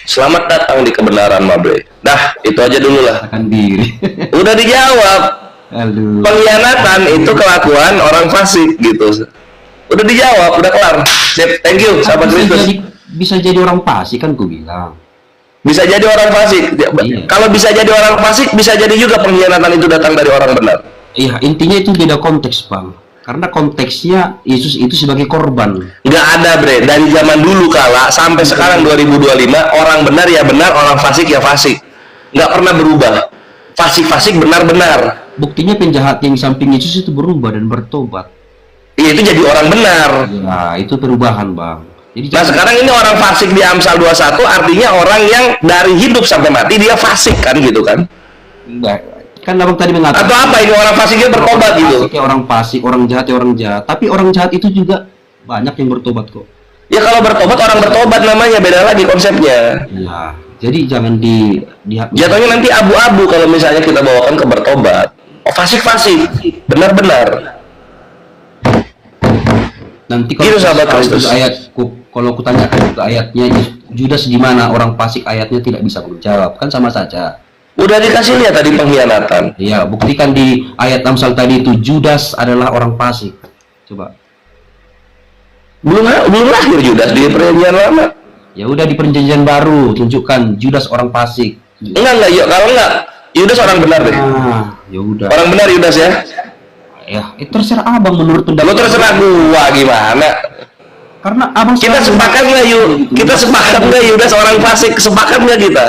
Selamat datang di kebenaran, Mabre. Nah, itu aja dulu lah. Akan diri. Udah dijawab. Aduh. Pengkhianatan itu kelakuan orang fasik gitu. Udah dijawab, udah kelar. Sip, thank you, sahabat Kristus. Bisa jadi orang fasik kan ku bilang. Bisa jadi orang fasik. Iya. Kalau bisa jadi orang fasik, bisa jadi juga pengkhianatan itu datang dari orang benar. Iya, intinya itu beda konteks, Bang. Karena konteksnya Yesus itu sebagai korban. Nggak ada, Bre. Dari zaman dulu kala sampai sekarang 2025, orang benar ya benar, orang fasik ya fasik. Nggak pernah berubah. Fasik-fasik benar-benar. Buktinya penjahat yang di samping Yesus itu berubah dan bertobat. Iya, itu jadi orang benar. Ya, itu perubahan, Bang. Jadi Nah, sekarang ini orang fasik di Amsal 21 artinya orang yang dari hidup sampai mati dia fasik kan gitu kan? kan abang tadi mengatakan Atau apa ini orang fasiknya bertobat gitu? Fasik ya orang fasik, orang jahat ya orang jahat. Tapi orang jahat itu juga banyak yang bertobat kok. Ya kalau bertobat orang bertobat namanya, beda lagi konsepnya. Ya, jadi jangan di Jatuhnya nanti abu-abu kalau misalnya kita bawakan ke bertobat. Oh, fasik-fasik, benar-benar. Nanti Gitu, sahabat Kristus. kalau kutanyakan itu ayatnya Judas di mana orang fasik, ayatnya tidak bisa menjawab, kan sama saja. Udah dikasih lihat tadi pengkhianatan. Iya, buktikan di ayat Amsal tadi itu Judas adalah orang fasik. Coba. Belum lahir Judas di perjanjian lama. Ya udah di perjanjian baru tunjukkan Judas orang fasik. Enggak, yuk kalau enggak Yudas orang benar deh. Ah, ya udah. Orang benar Yudas ya. Ya, terserah abang menurut pendapat. Lo terserah gua gimana. Karena abang Kita sepakat nggak yuk? Kita sepakat nggak Yudas orang fasik? Sepakat nggak kita?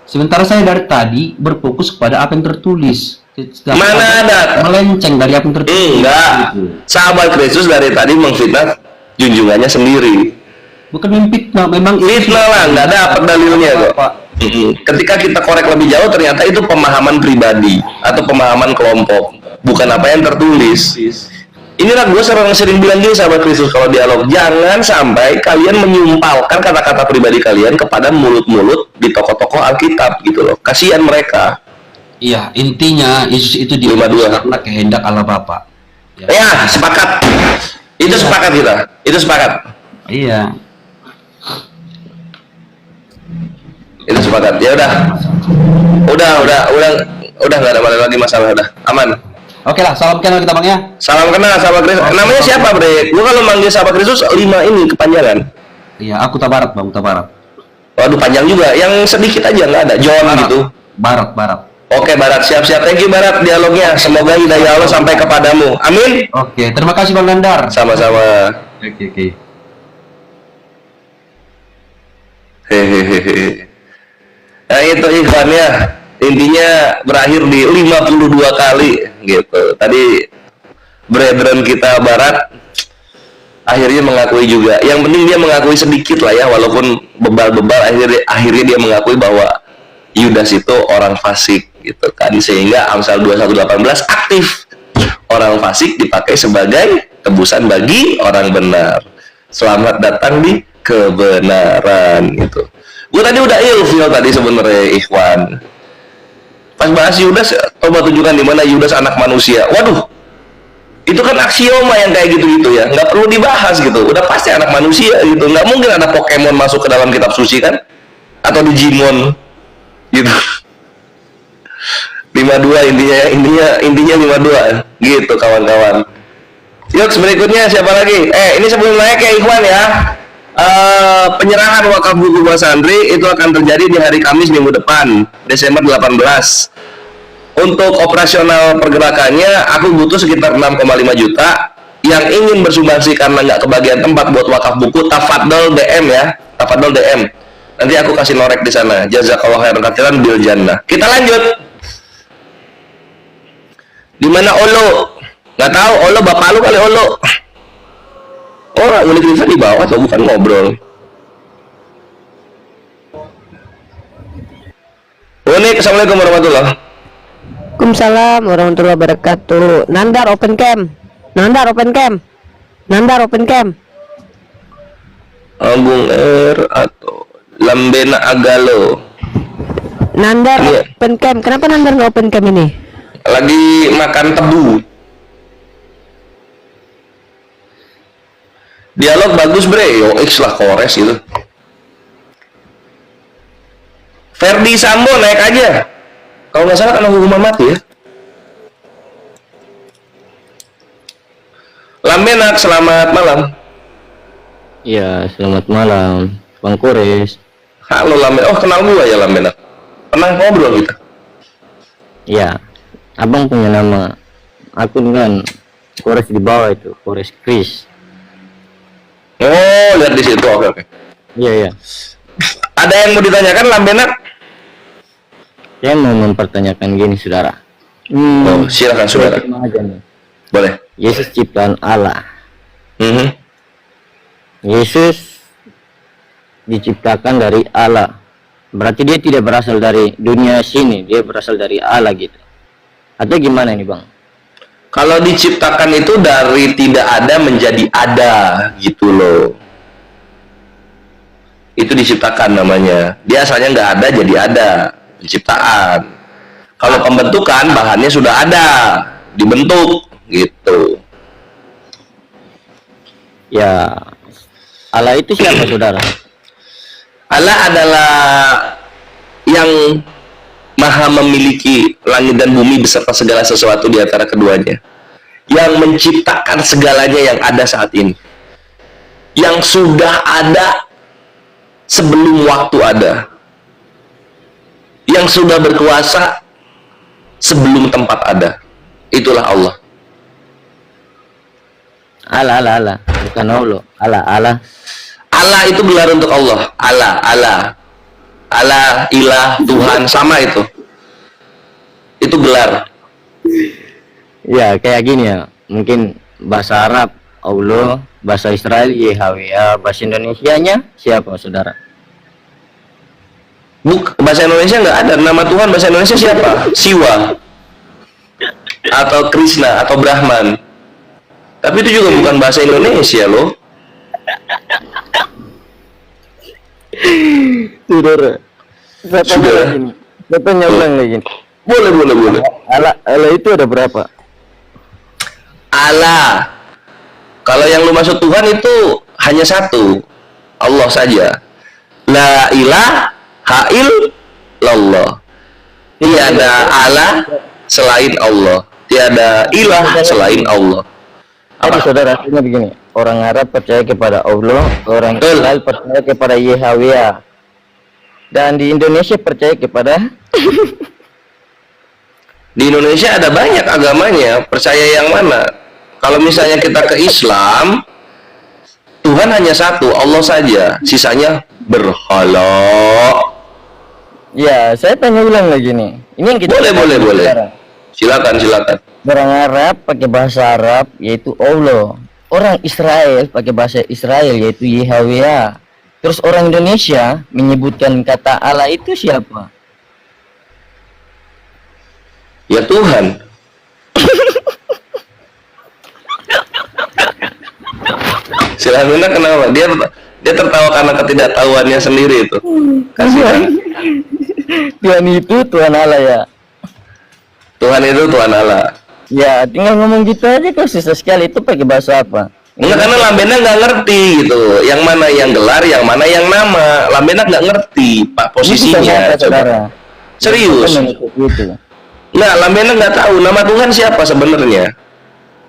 Sementara saya dari tadi berfokus kepada apa yang tertulis. Mana ada? Melenceng dari apa yang tertulis. Enggak. Gitu. Sahabat Kristus dari tadi menfitnah junjungannya sendiri. Bukan memfitnah, memang Fitnah lah, nggak dapat dalilnya kok. Ketika kita korek lebih jauh, ternyata itu pemahaman pribadi atau pemahaman kelompok, bukan apa yang tertulis. Inilah gue sering bilang gini, sahabat Kristus, kalau dialog, jangan sampai kalian menyumpalkan kata-kata pribadi kalian kepada mulut-mulut di tokoh-tokoh Alkitab gitu loh. Kasihan mereka. Iya, intinya Yesus itu 52. karena kehendak Allah Bapa. Ya, sepakat. Itu sepakat kita. Itu sepakat. Iya. Itu sepakat. Ya udah. Udah nggak ada lagi masalah, udah aman. Oke lah, salam kenal kita Bang ya. Salam kenal sahabat Kristus. Namanya siapa, Bre? Gua kalau manggil sahabat Kristus 5 ini kepanjangan. Iya, aku Tabarat Bang, Tabarat. Waduh, panjang juga. Yang sedikit aja nggak ada. John gitu. Barat. Oke, Barat, siap-siap. Thank you, Barat, dialognya. Semoga hidayah Allah sampai kepadamu. Amin. Oke, terima kasih Bang Nandar. Sama-sama. Oke. Hehehe. Nah, itu ikhwannya. Intinya berakhir di 52 kali gitu. Tadi brethren kita Barat akhirnya mengakui juga. Yang penting dia mengakui sedikit lah ya, walaupun bebal-bebal, akhirnya dia mengakui bahwa Yudas itu orang fasik gitu kan, sehingga Amsal 21:18 aktif. Orang fasik dipakai sebagai tebusan bagi orang benar. Selamat datang di kebenaran gitu. Gue tadi udah ilfil tadi sebenarnya, ikhwan. Pas bahas Yudas, coba tunjukkan di mana Yudas anak manusia. Waduh, itu kan aksioma yang kayak gitu-gitu ya, nggak perlu dibahas gitu, udah pasti anak manusia gitu, nggak mungkin ada Pokemon masuk ke dalam kitab suci kan, atau Digimon gitu. 52 intinya 52 gitu kawan-kawan. Yuk berikutnya siapa lagi? Ini sebelum naik ya Ikhwan ya, penyerahan wakaf buku Mas Andri itu akan terjadi di hari Kamis minggu depan, Desember 18. Untuk operasional pergerakannya aku butuh sekitar 6,5 juta. Yang ingin bersumbangsi karena nggak kebagian tempat buat wakaf buku, tafadhol DM ya, tafadhol DM. Nanti aku kasih norek di sana. Jazakallahu khairan katsiran bil jannah. Kita lanjut. Di mana Olo? Nggak tahu, Olo bapak lu kali Olo. Orang unik bisa di bawah atau bukan ngobrol. Unik, assalamualaikum warahmatullahi. Waalaikumsalam warahmatullahi wabarakatuh. Nandar open cam. Nandar open cam. Nandar open cam. Agung R atau Lambena Agalo. Nandar Iya. open cam. Kenapa Nandar nggak open cam ini? Lagi makan tebu. Dialog bagus bre, yo X lah kores itu. Ferdi Sambo naik aja. Kalau nggak salah kena hukuman mati ya. Lambenak, selamat malam. Iya, selamat malam, Bang Kores. Halo Lambenak, oh kenal gua ya Lambenak. Pernah ngobrol kita. Iya, Abang punya nama akun kan Kores di bawah itu, Kores Chris. Oh, lihat di situ, oke. Iya, iya. Ada yang mau ditanyakan Lambenak? Saya mau mempertanyakan gini, saudara. Oh, silakan saudara. Terima aja nih. Boleh. Yesus ciptaan Allah. Mhm. Yesus diciptakan dari Allah. Berarti dia tidak berasal dari dunia sini, dia berasal dari Allah gitu. Atau gimana ini, Bang? Kalau diciptakan itu dari tidak ada menjadi ada gitu loh. Itu diciptakan namanya. Dia asalnya nggak ada jadi ada. Penciptaan. Kalau pembentukan bahannya sudah ada, dibentuk gitu. Ya, Allah itu siapa, saudara? Allah adalah yang maha memiliki langit dan bumi beserta segala sesuatu di antara keduanya, yang menciptakan segalanya yang ada saat ini, yang sudah ada sebelum waktu ada, yang sudah berkuasa sebelum tempat ada. Itulah Allah. Allah, bukan Allah. Allah itu gelar untuk Allah. Allah, ilah, Tuhan, sama itu. Itu gelar. Ya, kayak gini ya. Mungkin bahasa Arab Allah, bahasa Israel YHWH, bahasa Indonesianya siapa, saudara? Bahasa Indonesia nggak ada. Nama Tuhan bahasa Indonesia siapa? Siwa. Atau Krishna, atau Brahman. Tapi itu juga bukan bahasa Indonesia loh. Saudara. Sudah. Saya tanya ulang lagi. Boleh. Allah itu ada berapa? Allah. Kalau yang lu maksud Tuhan itu hanya satu. Allah saja. La ilaha illallah. Tiada Allah selain Allah. Tiada ilah selain Allah. Jadi saudara, artinya begini. Orang Arab percaya kepada Allah, orang Betul. Israel percaya kepada YHWH. Dan di Indonesia percaya kepada Di Indonesia ada banyak agamanya. Percaya yang mana? Kalau misalnya kita ke Islam, Tuhan hanya satu, Allah saja. Sisanya berhala. Ya, saya tanya ulang lagi nih. Ini yang kita Boleh. sekarang. Silakan. Orang Arab pakai bahasa Arab yaitu Allah. Orang Israel pakai bahasa Israel yaitu YHWH. Terus orang Indonesia menyebutkan kata Allah itu siapa? Ya Tuhan. Silahkan, kenapa? Dia tertawa karena ketidaktahuannya sendiri itu. Kasihan. Tuhan itu Tuhan Allah ya. Tuhan itu Tuhan Allah. Ya, tinggal ngomong gitu aja kok, susah sekali. Itu pakai bahasa apa? Enggak, karena Lambena nggak ngerti gitu. Yang mana yang gelar, yang mana yang nama. Lambena nggak ngerti Pak posisinya. Ini bisa Coba. saudara. Serius. Kita mengikut itu. Nggak, Lambena nggak tahu nama Tuhan siapa sebenarnya.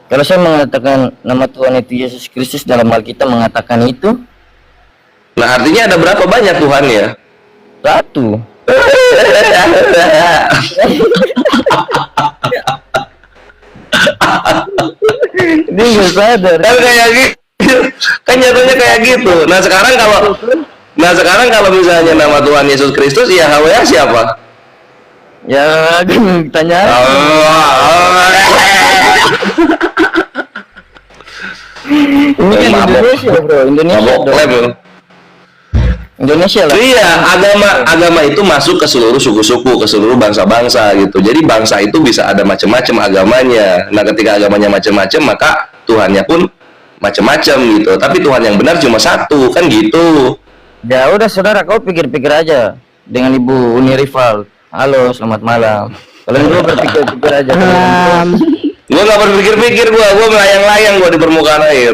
Kalau saya mengatakan nama Tuhan itu Yesus Kristus, dalam Alkitab mengatakan itu Nah, artinya ada berapa banyak Tuhannya? satu. Dia nggak sadar. Kan kayak gitu. Kan jatuhnya kayak gitu. Nah sekarang kalau misalnya nama Tuhan Yesus Kristus, ya HWA siapa? Ya, tanya. Ini kan Indonesia, bro. Indonesia dong. Indonesia lah. Iya, agama itu masuk ke seluruh suku-suku, ke seluruh bangsa-bangsa gitu. Jadi bangsa itu bisa ada macam-macam agamanya. Nah, ketika agamanya macam-macam, maka Tuhannya pun macam-macam gitu. Tapi Tuhan yang benar cuma satu, kan gitu. Ya udah saudara, kau pikir-pikir aja dengan Ibu Uni Rival. Halo, selamat malam. Kalau Ibu berpikir-pikir aja. Gua nggak berpikir-pikir, gua melayang-layang gua di permukaan air.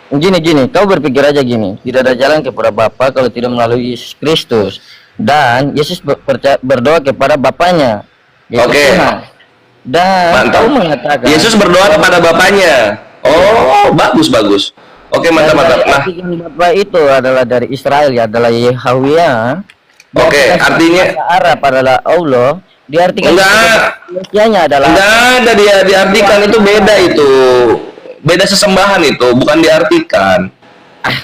Gini, kau berpikir aja gini, tidak ada jalan kepada Bapa kalau tidak melalui Yesus Kristus. Dan Yesus berdoa kepada Bapanya, yaitu Oke. Tuhan. Dan Mantap. kau mengatakan Yesus berdoa kepada Bapaknya. Oh, bagus. Oke, mantap. Nah, artinya Bapa itu adalah dari Israel, ya, adalah Yahweh. oke, artinya bahasa Arab adalah Allah. Diartikan enggak Indonesia adalah ada dia diartikan, itu beda itu. Beda sesembahan itu, bukan diartikan.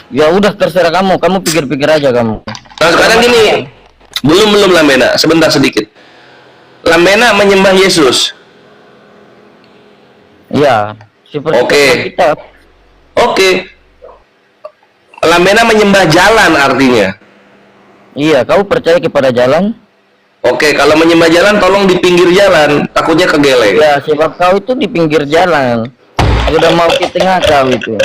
ya udah terserah kamu pikir-pikir aja kamu. Nah, sekarang gini. Belum Lambena, sebentar sedikit. Lambena menyembah Yesus. Iya, seperti Oke. kitab. Oke. Lambena menyembah jalan artinya. Iya, kau percaya kepada jalan? Oke, kalau menyembah jalan tolong di pinggir jalan, takutnya kegeleng. Ya, sebab kau itu di pinggir jalan. Aku udah mau ke tengah kau itu.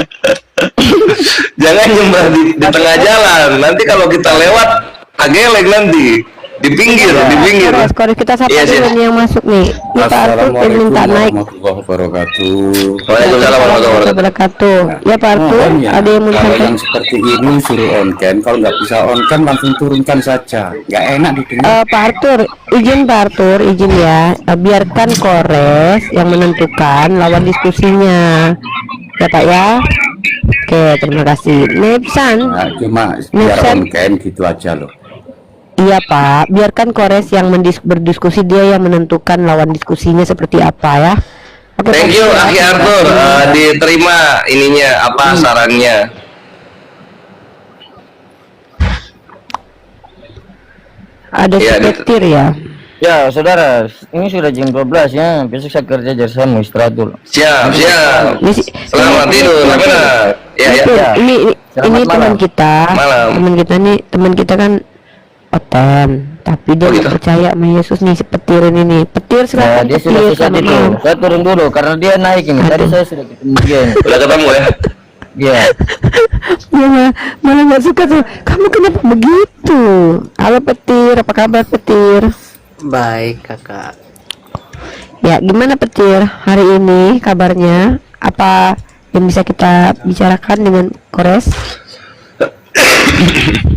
Jangan nyembah di tengah jalan. Nanti kalau kita lewat kegeleng nanti. Di pinggir. Koris kita sapa Iya, dulu Sis. nih yang masuk nih. Kita Arthur dia minta naik. warahmatullahi wabarakatuh. Waalaikumsalam warahmatullahi Wabarakatuh. Ya Pak Arthur, Mohon ya, ada yang mau kalau sampaikan? yang seperti ini suruh on cam, kalau nggak bisa on cam langsung turunkan saja, nggak enak didengar. Pak Arthur, izin ya. Biarkan Kores yang menentukan lawan diskusinya. Ya Pak ya. Oke, terima kasih. Nepsan. Nah, cuma biar Nepsan. on cam gitu aja loh. Iya Pak, biarkan Kores yang berdiskusi, dia yang menentukan lawan diskusinya seperti apa ya. Oke, Thank Pak. you Aki Arthur. Diterima ininya apa sarannya. Ada Iya, sepetir ya. Ya, saudara, ini sudah jam 12 ya. Besok saya kerja, jadi saya mau istirahat dulu. Siap. Selamat tidur, Lambena. Ya. Ini Selamat teman malam. kita. Malam. Teman kita kan Oten, tapi dia Oh, nggak gitu. percaya sama Yesus nih, si petir ini. Petir Nah, silakan dia sudah petir susah sama itu. mau. Saya turun dulu karena dia naik ini. Tadi saya sudah ketemu dia. Udah ketemu ya? Iya. Dia malah nggak suka tuh. Kamu kenapa begitu? Halo petir, apa kabar petir? Baik kakak. Ya, gimana petir hari ini kabarnya? Apa yang bisa kita bicarakan dengan Kores?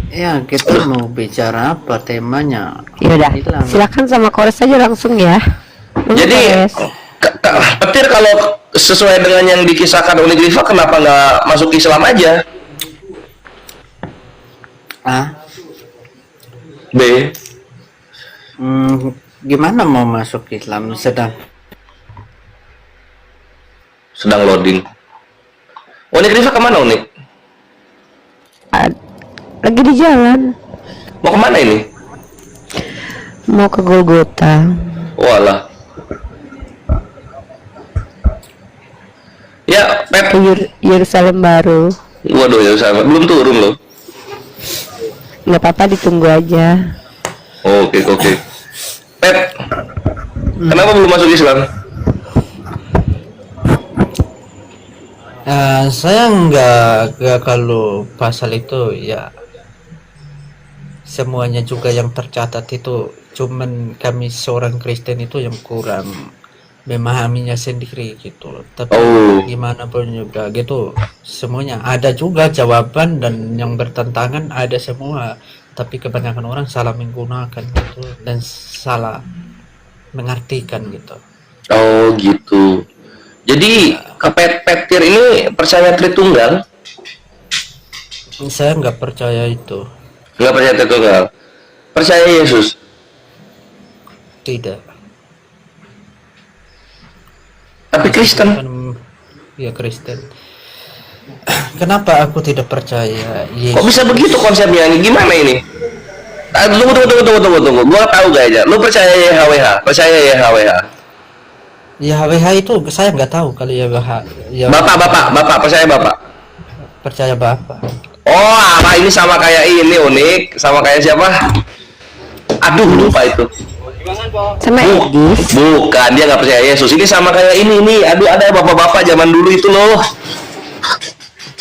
Ya kita mau bicara apa temanya? Ya udah, Islam. silakan sama Kores saja langsung ya. Jadi Kores. petir kalau sesuai dengan yang dikisahkan oleh Grifa, kenapa nggak masuk Islam aja? Ah, B. gimana mau masuk Islam Sedang loading. Uni Grifa kemana Uni? Lagi di jalan, Mau kemana ini? mau ke Golgota. Walah. Ya, Pep. Ke Yerusalem baru. Waduh, ya belum turun loh. Nggak apa-apa, ditunggu aja. Oke. Pep. Kenapa belum masuk Islam? saya nggak kalau pasal itu ya semuanya juga yang tercatat itu Cuman kami seorang Kristen itu yang kurang memahaminya sendiri gitu loh. Tapi Oh. gimana pun juga gitu, semuanya ada juga jawaban dan yang bertentangan ada semua. Tapi kebanyakan orang salah menggunakan gitu dan salah mengartikan gitu. Oh gitu. Jadi Petir ini percaya Tritunggal? Saya nggak percaya itu. Nggak percaya Tritunggal. Percaya Yesus? Tidak. Tapi Kristen? Ya Kristen. Kenapa aku tidak percaya Yesus? Kok bisa begitu konsepnya? Gimana ini? Tunggu. Gua tahu kayaknya. Lu percaya YHWH? Percaya YHWH? YHWH itu saya nggak tahu kali YHWH. Ya, Bapak, percaya Bapak? percaya Bapak. Oh, apa ini sama kayak ini unik? Sama kayak siapa? Aduh, lupa itu. Sama Edis. Bukan, dia nggak percaya Yesus. Ini sama kayak ini. Aduh, ada bapak-bapak zaman dulu itu loh.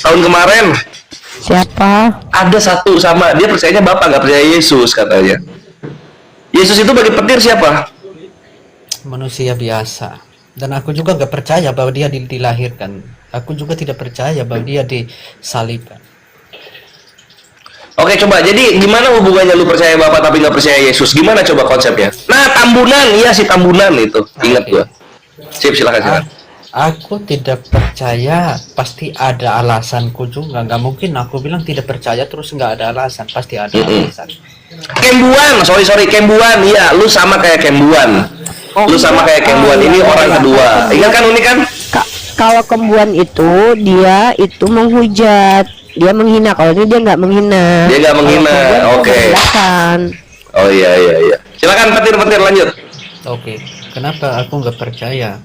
Tahun kemarin Siapa? ada satu sama dia percayanya bapak nggak percaya Yesus katanya. Yesus itu bagi Petir siapa? Manusia biasa. Dan aku juga nggak percaya bahwa dia dilahirkan. Aku juga tidak percaya bahwa dia disalibkan. Oke, coba. Jadi gimana hubungannya lu percaya bapak tapi nggak percaya Yesus? Gimana coba konsepnya? Nah, Tambunan, iya si Tambunan itu. Ingat gua. Sip, silakan. Aku tidak percaya, pasti ada alasanku juga. Nggak mungkin aku bilang tidak percaya terus nggak ada alasan, pasti ada alasan. Kembuan, sorry Kembuan, iya, lu sama kayak Kembuan. Lu sama kayak Kembuan, ini orang kedua. Ingat kan unik kan? Kalau Kembuan itu dia itu menghujat, dia menghina. Kalau ini dia nggak menghina. Dia nggak menghina, Kalau Kembuan dia oke. merendahkan. Oh iya. Silakan Petir lanjut. Oke, kenapa aku nggak percaya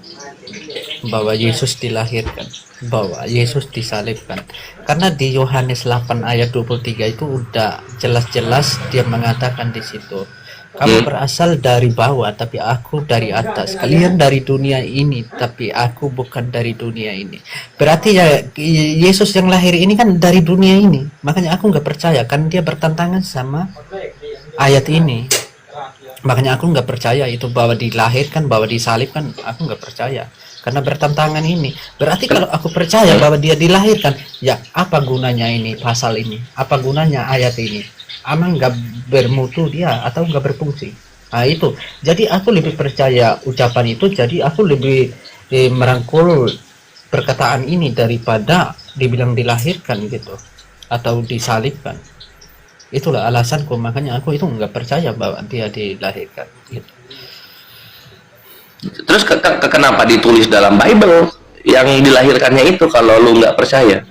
bahwa Yesus dilahirkan, bahwa Yesus disalibkan? Karena di Yohanes 8 ayat 23 itu udah jelas-jelas dia mengatakan di situ, kamu berasal dari bawah tapi aku dari atas, kalian dari dunia ini tapi aku bukan dari dunia ini. Berarti ya Yesus yang lahir ini kan dari dunia ini, makanya aku nggak percaya kan dia bertentangan sama ayat ini. Makanya aku nggak percaya itu bahwa dilahirkan, bahwa disalibkan, aku nggak percaya karena bertentangan ini. Berarti kalau aku percaya bahwa dia dilahirkan, ya apa gunanya ini pasal ini? Apa gunanya ayat ini? Emang nggak bermutu dia atau nggak berfungsi? Nah itu. Jadi aku lebih percaya ucapan itu. Jadi aku lebih merangkul perkataan ini daripada dibilang dilahirkan gitu atau disalibkan. Itulah alasanku, makanya aku itu nggak percaya bahwa dia dilahirkan gitu. Terus kenapa ditulis dalam Bible yang dilahirkannya itu kalau lu nggak percaya?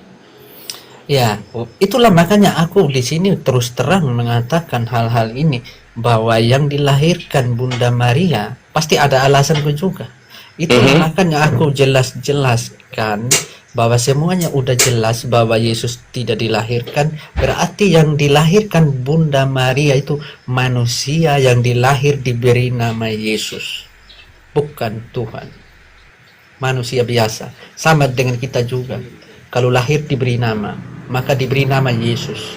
Ya, itulah makanya aku di sini terus terang mengatakan hal-hal ini, bahwa yang dilahirkan Bunda Maria pasti ada alasanku juga. Itu makanya aku jelas-jelaskan bahwa semuanya udah jelas bahwa Yesus tidak dilahirkan. Berarti yang dilahirkan Bunda Maria itu manusia yang dilahir diberi nama Yesus, bukan Tuhan. Manusia biasa, sama dengan kita juga. Kalau lahir diberi nama, maka diberi nama Yesus.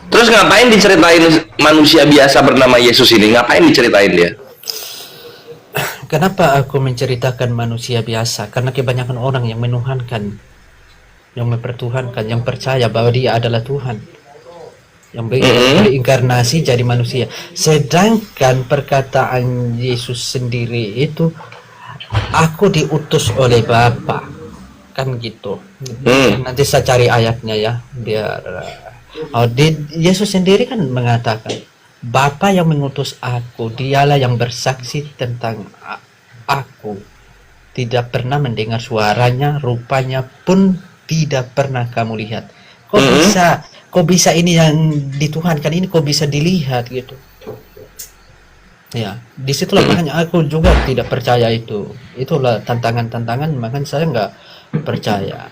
Terus ngapain diceritain manusia biasa bernama Yesus ini? Ngapain diceritain dia? Kenapa aku menceritakan manusia biasa? Karena kebanyakan orang yang menuhankan, yang mempertuhankan, yang percaya bahwa dia adalah Tuhan, yang berinkarnasi jadi manusia. Sedangkan perkataan Yesus sendiri itu, aku diutus oleh Bapa, kan gitu. Nanti saya cari ayatnya ya, biar Yesus sendiri kan mengatakan, Bapa yang mengutus aku, dialah yang bersaksi tentang aku. Tidak pernah mendengar suaranya, rupanya pun tidak pernah kamu lihat. Kok bisa ini yang dituhankan ini kok bisa dilihat gitu. Ya, disitulah makanya aku juga tidak percaya itu. Itulah tantangan-tantangan, makanya saya nggak percaya.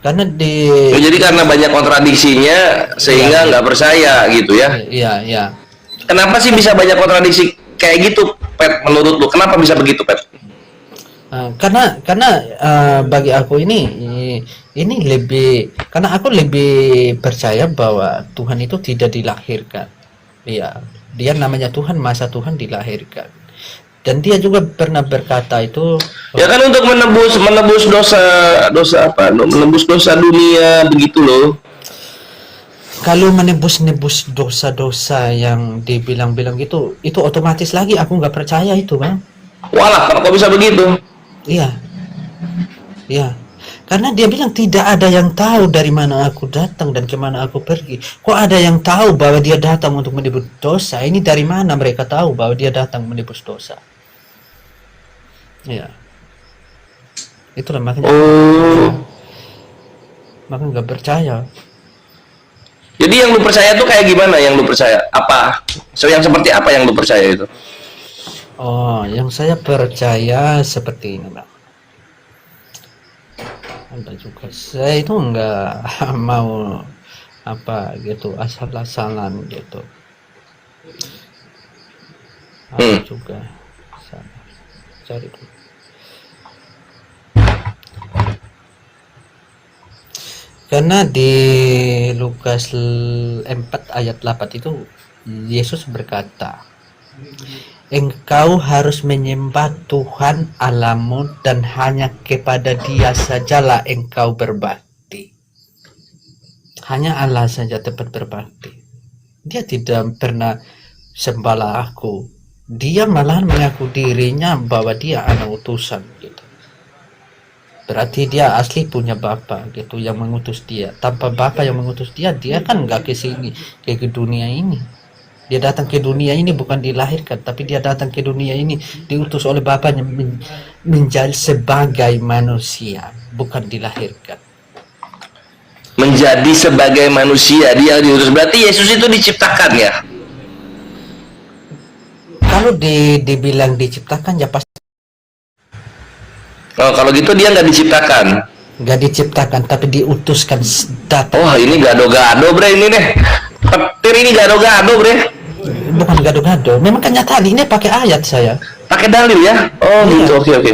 Karena jadi karena banyak kontradiksinya sehingga nggak percaya gitu ya? Iya. Kenapa sih bisa banyak kontradiksi kayak gitu, Pet? Menurut lu kenapa bisa begitu, Pet? Karena bagi aku ini lebih, karena aku lebih percaya bahwa Tuhan itu tidak dilahirkan. Iya, dia namanya Tuhan, masa Tuhan dilahirkan. Dan dia juga pernah berkata itu, Ya kan untuk menebus dosa apa? Menebus dosa dunia begitu loh. kalau menebus-nebus dosa-dosa yang dibilang-bilang gitu, itu otomatis lagi aku nggak percaya itu, Bang. Walah, kok bisa begitu? Iya, iya. Karena dia bilang tidak ada yang tahu dari mana aku datang dan kemana aku pergi. Kok ada yang tahu bahwa dia datang untuk menebus dosa? Ini dari mana mereka tahu bahwa dia datang menebus dosa? Iya. Itulah makanya. Oh. Maka nggak percaya. Jadi yang lu percaya tuh kayak gimana yang lu percaya? Apa? Yang seperti apa yang lu percaya itu? Oh, yang saya percaya seperti ini, Bang. Ada juga saya itu nggak mau apa gitu asal-asalan gitu. Ada juga sana cari dulu. Karena di Lukas 4 ayat 8 itu Yesus berkata, engkau harus menyembah Tuhan Allahmu dan hanya kepada Dia sajalah engkau berbakti. Hanya Allah saja dapat berbakti. Dia tidak pernah sembahlah aku. Dia malah mengaku dirinya bahwa dia anak utusan gitu. Berarti dia asli punya bapa gitu yang mengutus dia. Tanpa bapa yang mengutus dia, dia kan nggak ke sini, ke dunia ini. Dia datang ke dunia ini bukan dilahirkan, tapi dia datang ke dunia ini diutus oleh bapaknya menjadi sebagai manusia, bukan dilahirkan. Menjadi sebagai manusia dia diutus. Berarti Yesus itu diciptakan ya? Kalau dibilang diciptakan ya pasti Oh, kalau gitu dia nggak diciptakan. nggak diciptakan, tapi diutuskan datang. Oh, ini gado-gado bre ini deh. Petir ini gado-gado bre. Bukan gado-gado, memang kenyataan ini pakai ayat saya. Pakai dalil ya? Oh Iya. gitu, oke.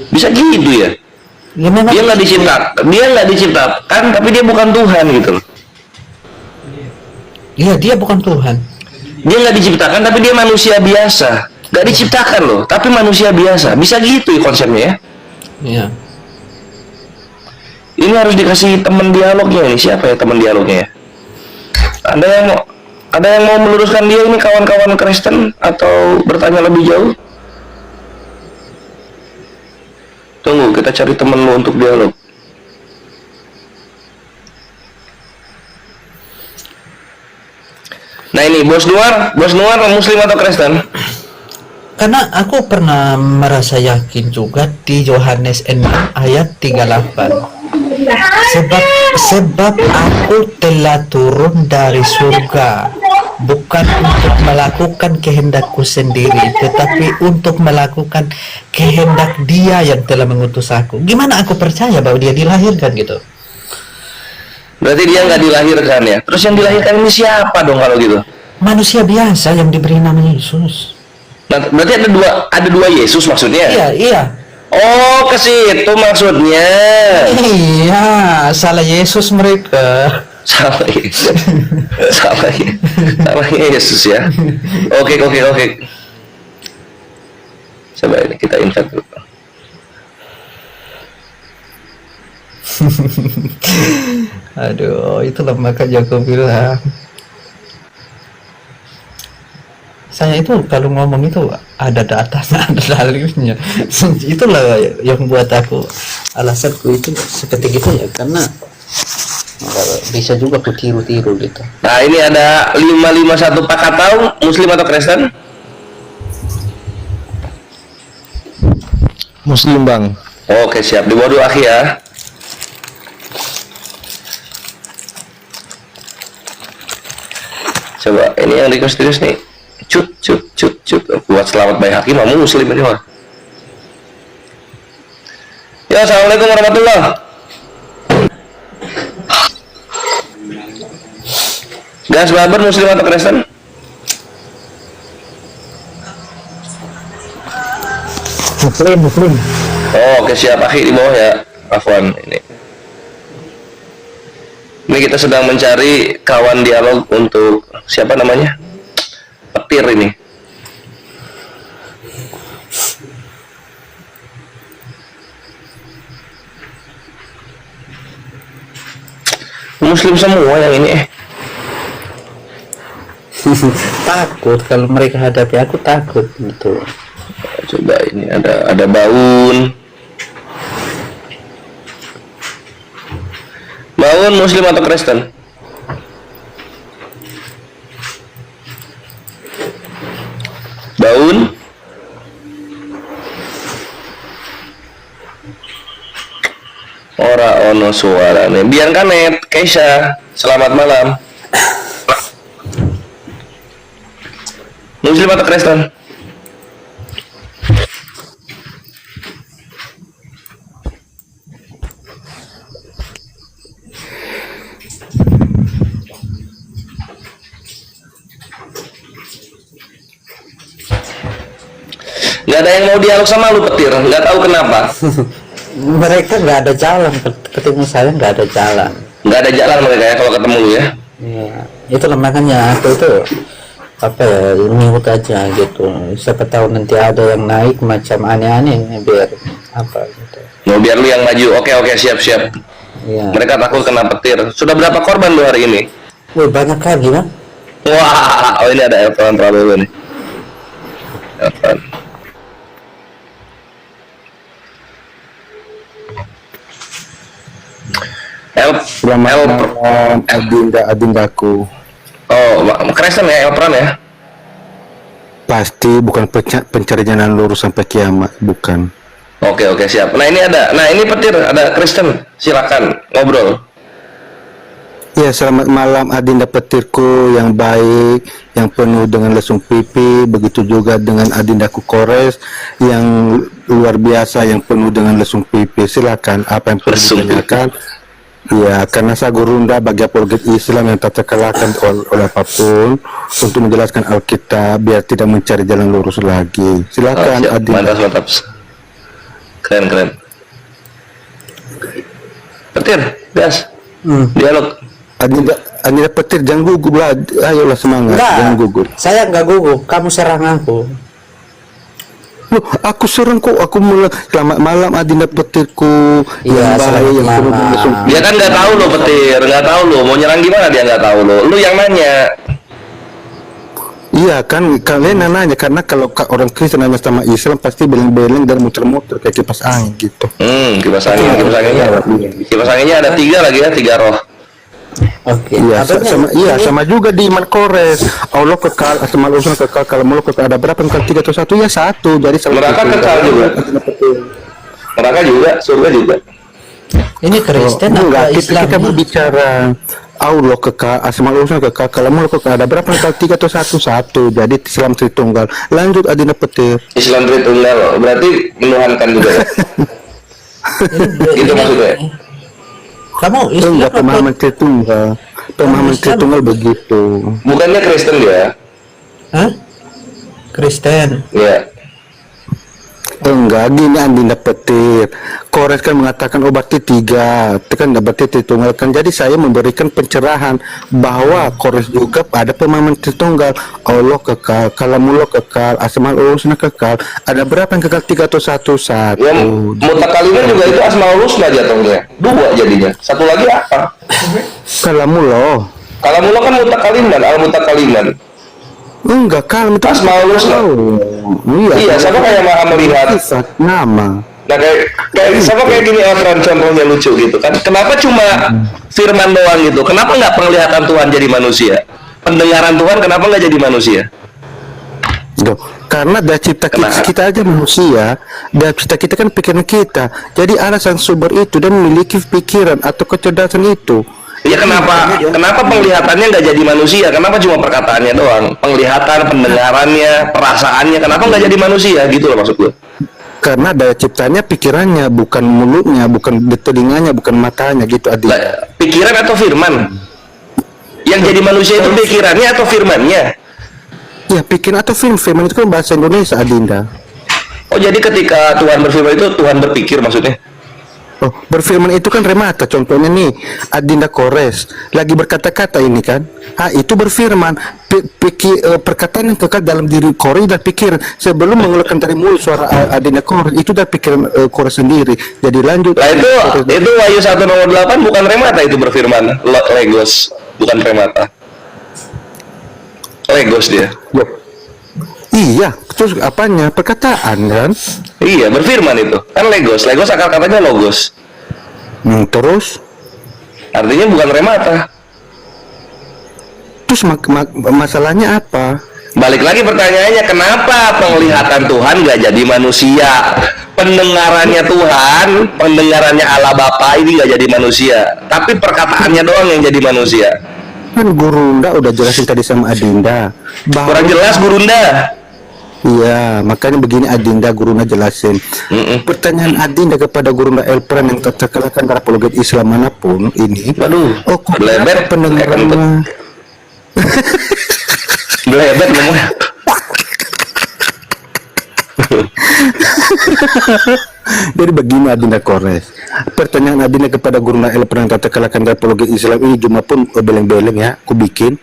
Bisa gitu ya? Ya memang Dia nggak diciptakan, tapi dia bukan Tuhan gitu. iya, dia bukan Tuhan. Dia nggak diciptakan, tapi dia manusia biasa. Nggak diciptakan loh, tapi manusia biasa. Bisa gitu ya konsepnya ya? Iya. Ini harus dikasih teman dialognya ini. Siapa ya teman dialognya ya? Ada yang mau meluruskan dia ini, kawan-kawan Kristen, atau bertanya lebih jauh? Tunggu, kita cari temen lu untuk dialog. Nah ini Bos Nuar Muslim atau Kristen? Karena aku pernah merasa yakin juga di Yohanes 6 ayat 38. Sebab aku telah turun dari surga bukan untuk melakukan kehendakku sendiri, tetapi untuk melakukan kehendak Dia yang telah mengutus aku. Gimana aku percaya bahwa Dia dilahirkan gitu? Berarti dia nggak dilahirkan ya? Terus yang dilahirkan ini siapa dong kalau gitu? Manusia biasa yang diberi nama Yesus. Nah, berarti ada dua Yesus maksudnya? Iya. Oh, ke situ maksudnya. Iya, salah Yesus mereka. Salah Yesus. Salah Yesus ya. Oke. Coba ini kita invite dulu. Aduh, itulah makanya aku bilang. Saya itu kalau ngomong itu ada datanya, ada dalilnya. Itulah yang buat aku, alasanku itu seperti gitu ya, karena bisa juga aku tiru-tiru gitu. Nah ini ada 551 Pak tahu Muslim atau Kristen? Muslim bang. Oke siap, di bawah dulu akhi ya. Coba ini yang request nih. Cut. Buat selamat baik hakim, kamu Muslim ini mah. Ya, assalamualaikum warahmatullah. Gas babar Muslim atau Kristen? Muslim. Oh, oke siap akhi di bawah ya. Afwan ini. Ini Ini kita sedang mencari kawan dialog untuk siapa namanya? Petir ini. Muslim semua yang ini. Takut kalau mereka hadapi aku, takut gitu. Coba ini ada Baun. Baun Muslim atau Kristen? Baun. Ora ono suaranya. Biarkan net, Keisha. Selamat malam. Muslim atau Kristen? Nggak ada yang mau dialog sama lu, Petir. Nggak tahu kenapa. Mereka nggak ada jalan, ketemu saya nggak ada jalan. Nggak ada jalan mereka ya kalau ketemu lu ya. Iya, itulah makanya aku itu apa ya, ngikut aja gitu. Siapa tahu nanti ada yang naik macam aneh-aneh, biar apa gitu. Mau biar lu yang maju. Oke, siap. Iya. Mereka takut kena petir. Sudah berapa korban lu hari ini? Wih, banyak lagi bang. Wah, oh ini ada Elton Prabowo nih. Elton. Adindaku. Oh, Kristen ya, Elpran ya? Pasti bukan pencari jalan lurus sampai kiamat, bukan. Oke, siap. Nah ini Petir, ada Kristen. Silakan ngobrol. Ya, selamat malam Adinda Petirku yang baik, yang penuh dengan lesung pipi. Begitu juga dengan Adindaku Kores yang luar biasa, yang penuh dengan lesung pipi. Silakan, apa yang perlu ditanyakan? Ya, karena saya gurunda bagi apologet Islam yang tak terkalahkan oleh apapun untuk menjelaskan Alkitab biar tidak mencari jalan lurus lagi. Silakan Adinda. Mantap. Keren. Petir, gas. Dialog. Adinda Petir, jangan gugup lah. Ayolah semangat, jangan gugup. Saya nggak gugup, kamu serang aku. Loh, aku serang kok, aku mulai selamat malam Adinda Petirku. Iya, yang baik, selamat yang penuh malam. lesung. Dia kan nggak tahu lo Petir, nggak tahu lo mau nyerang gimana, dia nggak tahu lo. Lu yang nanya. Iya kan, kalian yang nanya, karena kalau orang Kristen nanya sama Islam pasti beleng-beleng dan muter-muter kayak kipas angin gitu. Kipas anginnya ada 3 lagi ya, 3 roh. Oke. Iya, sama juga di iman Kores. Allah kekal, asmaul husna kekal, kalau muluk kekal, ada berapa kekal 3 atau 1? Ya 1. Jadi Neraka kekal juga. Neraka juga, surga juga. Ini Kristen enggak, apa Islam? kita berbicara Allah kekal, asmaul husna kekal, kalau muluk kekal, ada berapa kekal 3 atau 1? Jadi Islam Tritunggal. Lanjut Adinda Petir. Islam Tritunggal, berarti menuhankan juga ya? Gitu maksudnya. Kamu Islam Enggak, pemahaman Tritunggal. Pemahaman Tritunggal begitu. Bukannya Kristen dia? Hah? Kristen. Iya. Enggak, gini Adinda Petir. Kores kan mengatakan berarti 3, itu kan berarti Tritunggal kan. Jadi saya memberikan pencerahan bahwa Kores juga ada pemahaman Tritunggal. Allah kekal, kalamullah kekal, asmaul husna kekal. Ada berapa yang kekal 3 atau 1? Ya, mutakaliman juga itu asmaul husna jatuhnya. 2 jadinya. Satu lagi apa? Kalamullah. Kalamullah kan mutakaliman, al-mutakaliman. Enggak, kalam itu Asmaul husna. Iya, sama kayak Maha melihat. Nama. Nah kayak sama kayak gini Eltran, contohnya lucu gitu kan. Kenapa cuma firman doang gitu? Kenapa nggak penglihatan Tuhan jadi manusia? Pendengaran Tuhan kenapa nggak jadi manusia? Duh, karena dari cipta kita aja manusia, dari cipta kita kan pikiran kita. Jadi alasan sumber itu dan memiliki pikiran atau kecerdasan itu. Ya kenapa penglihatannya nggak jadi manusia? Kenapa cuma perkataannya doang? Penglihatan, pendengarannya, perasaannya, kenapa nggak jadi manusia? Gitu loh maksud gue. Karena daya ciptanya pikirannya, bukan mulutnya, bukan telinganya, bukan matanya gitu Adi. Pikiran atau firman? Yang jadi manusia itu pikirannya atau firmannya? Ya, pikiran atau firman itu kan bahasa Indonesia Adinda. Oh jadi ketika Tuhan berfirman itu Tuhan berpikir maksudnya? Oh, berfirman itu kan remata. Contohnya nih, Adinda Kores lagi berkata-kata ini kan. Itu berfirman. Perkataan yang kekal dalam diri Kores dan pikiran sebelum mengeluarkan dari mulut suara Adinda Kores itu dari pikiran Kores sendiri. Jadi lanjut. Lah itu Wahyu 1 nomor 8 bukan remata itu berfirman. Legos, bukan remata. Legos dia. Yo. Iya, terus apanya? Perkataan kan? Iya, berfirman itu. Kan legos. Legos akar katanya logos. Terus Artinya bukan remata. terus masalahnya apa? Balik lagi pertanyaannya, kenapa penglihatan Tuhan gak jadi manusia? Pendengarannya Tuhan, pendengarannya Allah Bapa ini gak jadi manusia, tapi perkataannya doang yang jadi manusia. Kan Gurunda udah jelasin tadi sama Adinda. Kurang jelas Gurunda. Iya, makanya begini Adinda, Gurunda jelasin. Pertanyaan Adinda kepada Gurunda Elpran yang terkalahkan para apologet Islam manapun ini. Waduh, belebet pendengarannya. Belebet ngomongnya. Jadi begini Adinda Kores. Pertanyaan Adinda kepada Gurunda Elpran yang terkalahkan para apologet Islam ini cuma pun beleng-beleng ya, aku bikin.